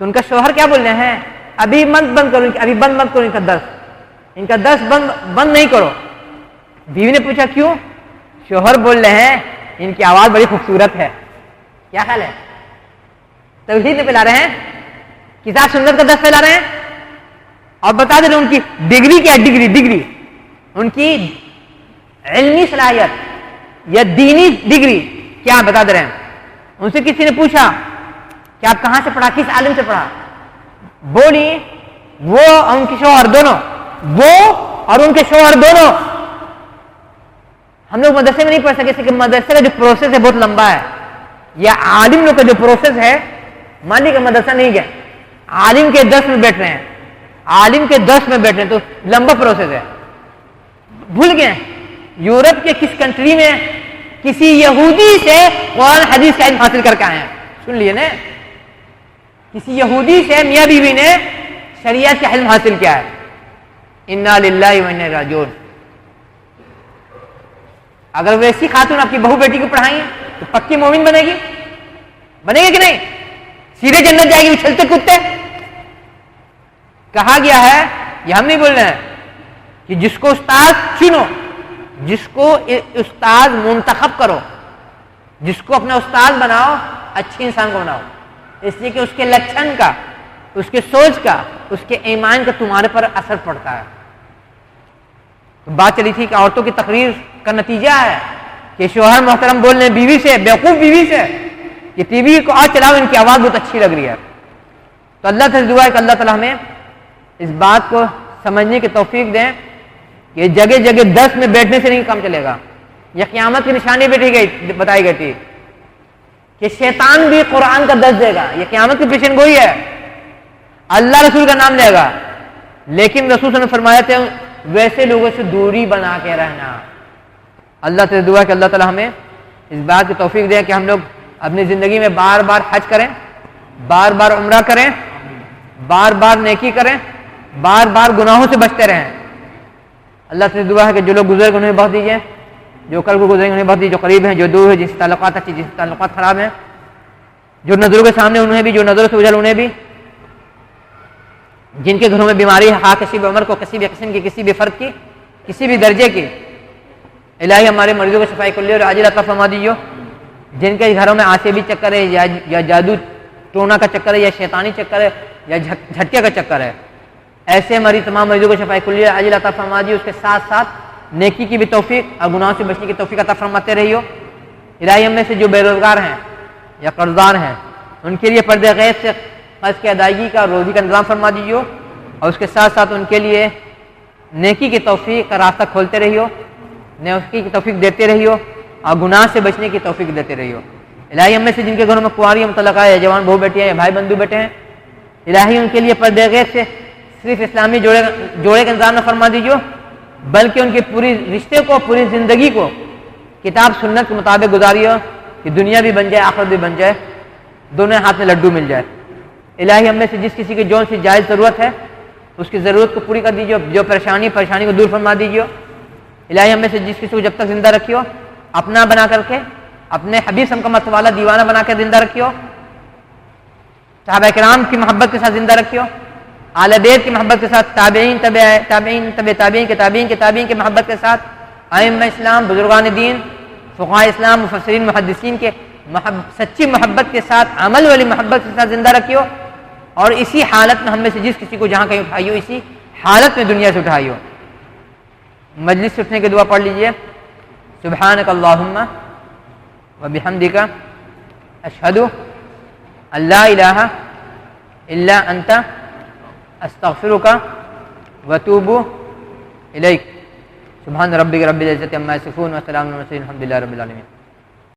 तो उनका शौहर क्या बोल रहे हैं, अभी मत बंद करो, अभी बंद मत करो इनका 10 बंद नहीं करो। बीवी ने पूछा क्यों? शौहर बोल रहे हैं इनकी आवाज बड़ी खूबसूरत है। क्या ख्याल है? तौहीद फैला रहे हैं, किताब सुन्नत का 10 फैला रहे हैं और बता दे रहे उनकी डिग्री क्या है, डिग्री उनकी इल्मी सलाहियत या दीनी डिग्री क्या बता दे रहे हैं। उनसे किसी ने पूछा कि आप कहां से पढ़ा, किस आलिम से पढ़ा? बोली वो और उनके शौहर दोनों, वो और उनके शौहर दोनों। हम लोग मदरसे में नहीं पढ़ सके कि मदरसे का जो प्रोसेस है बहुत लंबा है, या आलिम लोग का जो प्रोसेस है, मान लीजिए मदरसा नहीं गए, आलिम के 10 में बैठ रहे हैं, आलिम के 10 में बैठ रहे हैं, तो लंबा प्रोसेस है। भूल गए यूरोप के किस कंट्री में किसी यहूदी से कुरान हदीस का इल्म हासिल करके आए हैं। सुन लिए ने, किसी यहूदी से मियां बीवी ने शरीयत का इल्म हासिल किया है। इन्ना लिल्लाहि व इन्ना इलैहि राजिऊन। अगर वैसी खातून आपकी बहू बेटी को पढ़ाएंगे तो पक्की मोमिन बनेगी कि नहीं? सीधे जन्नत जाएगी उछलते कूदते। कहा गया है, ये हम नहीं बोल रहे हैं, कि जिसको उस्ताद चुनो, जिसको उस्ताद मुंतखब करो, जिसको अपना उस्ताद बनाओ, अच्छे इंसान को बनाओ, इसलिए कि उसके लक्षण का, उसके सोच का, उसके ईमान का तुम्हारे पर असर पड़ता है। तो बात चली थी कि औरतों की तकरीर का नतीजा है कि शौहर मोहतरम बोल रहे बीवी से, बेवकूफ बीवी से, कि टीवी को आज चलाओ, इनकी आवाज बहुत अच्छी लग रही है। तो अल्लाह से दुआ है कि अल्लाह ताला हमें इस बात को समझने की तौफीक दें कि जगह जगह 10 में बैठने से नहीं काम चलेगा। यह क़यामत की निशानी बताई गई थी कि शैतान भी कुरान का 10 देगा। यह क़यामत की पेशन गोई है। अल्लाह रसूल का नाम लेगा, लेकिन रसूल ने फरमाया थे वैसे लोगों से दूरी बना के रहना। अल्लाह से दुआ कि अल्लाह ताला हमें इस बात की तौफीक दे कि हम लोग अपनी ज़िंदगी में बार बार हज करें, बार बार उम्रा करें, बार बार नेकी करें, बार बार गुनाहों से बचते रहें। अल्लाह से दुआ है कि जो लोग गुजर उन्हें बहुत दीजिए, जो कल को गुजरेंगे उन्हें बहुत दीजिए, जो करीब हैं, जो दूर है, जिससे ताल्लुकात अच्छी, जिससे ताल्लुकात खराब हैं, जो नजरों के सामने उन्हें भी, जो नजरों से उजल उन्हें भी, जिनके घरों में बीमारी है, किसी भी उम्र को, किसी भी किस्म की, किसी भी फर्द की, किसी भी दर्जे की, इलाही हमारे मरीजों को सफाई कुल्ली और आजिल अता फरमा दीजिए। जिनके घरों में आसेबी चक्कर है, या जादू टोना का चक्कर है, या शैतानी चक्कर है, या झटके का चक्कर है, ऐसे मरीज, तमाम मरीजों को सफाई कुल्ली और आजिल अता फरमा दीजिए। उसके साथ साथ नेकी की भी तौफीक और गुनाहों से बचने की तौफीक अता फरमाते रहियो। इलाही हम में से जो बेरोजगार हैं या कर्जदार हैं, उनके लिए पर्दे गैब से कर्ज की अदायगी का, रोजी का इंतजाम फरमा दीजिए, और उसके साथ साथ उनके लिए नेकी की तौफीक का रास्ता खोलते रहियो, नेकी की तौफीक देते रहियो, और गुनाह से बचने की तौफीक देते रहियो। इलाही हम में से जिनके घरों में कुंवारी मुतल्लका है, जवान बहू बेटियां, भाई बंधु बेटे हैं, इलाही उनके लिए पर्दे गैब से सिर्फ इस्लामी जोड़े का इंतजाम न फरमा दीजिए, बल्कि उनके पूरी रिश्ते को, पूरी जिंदगी को किताब सुन्नत के मुताबिक गुजारियो, कि दुनिया भी बन जाए, आखिरत भी बन जाए, दोनों हाथ में लड्डू मिल जाए। इलाही हम में से जिस किसी की जौन सी जायज़ ज़रूरत है, उसकी ज़रूरत को पूरी कर दीजिए, जो परेशानी को दूर फरमा दीजिए। इलाही हम में से जिस किसी को जब तक जिंदा रखियो, अपना बना करके, अपने हबीब सम का मत वाला दीवाना बना कर जिंदा रखियो, सहाबा किराम की मोहब्बत के साथ जिंदा रखियो, आले बैत की मोहब्बत के साथ, ताबईन के ताबईन की मोहब्बत के साथ, आइम्मा इस्लाम, बुजुर्गान दीन, फुक़हा इस्लाम, मुफस्सिरीन, मुहद्दिसीन के सच्ची मोहब्बत के साथ, अमल वाली मोहब्बत के साथ जिंदा रखियो। और इसी हालत में हम में से जिस किसी को जहाँ कहीं उठाइयो, इसी हालत में दुनिया से उठाइयो। मजलिस से उठने की दुआ पढ़ लीजिए, सुब्हानक अल्लाहुम्मा व बिहम्दिका अशहदु अल्ला इलाहा इल्ला अंता अस्तगफिरुका व अतूबु इलैक। सुब्हान रब्बिक रब्बिल इज्जति अम्मा यसिफून व सलामुन अलल मुरसलीन, अल्हम्दुलिल्लाहि रब्बिल आलमीन।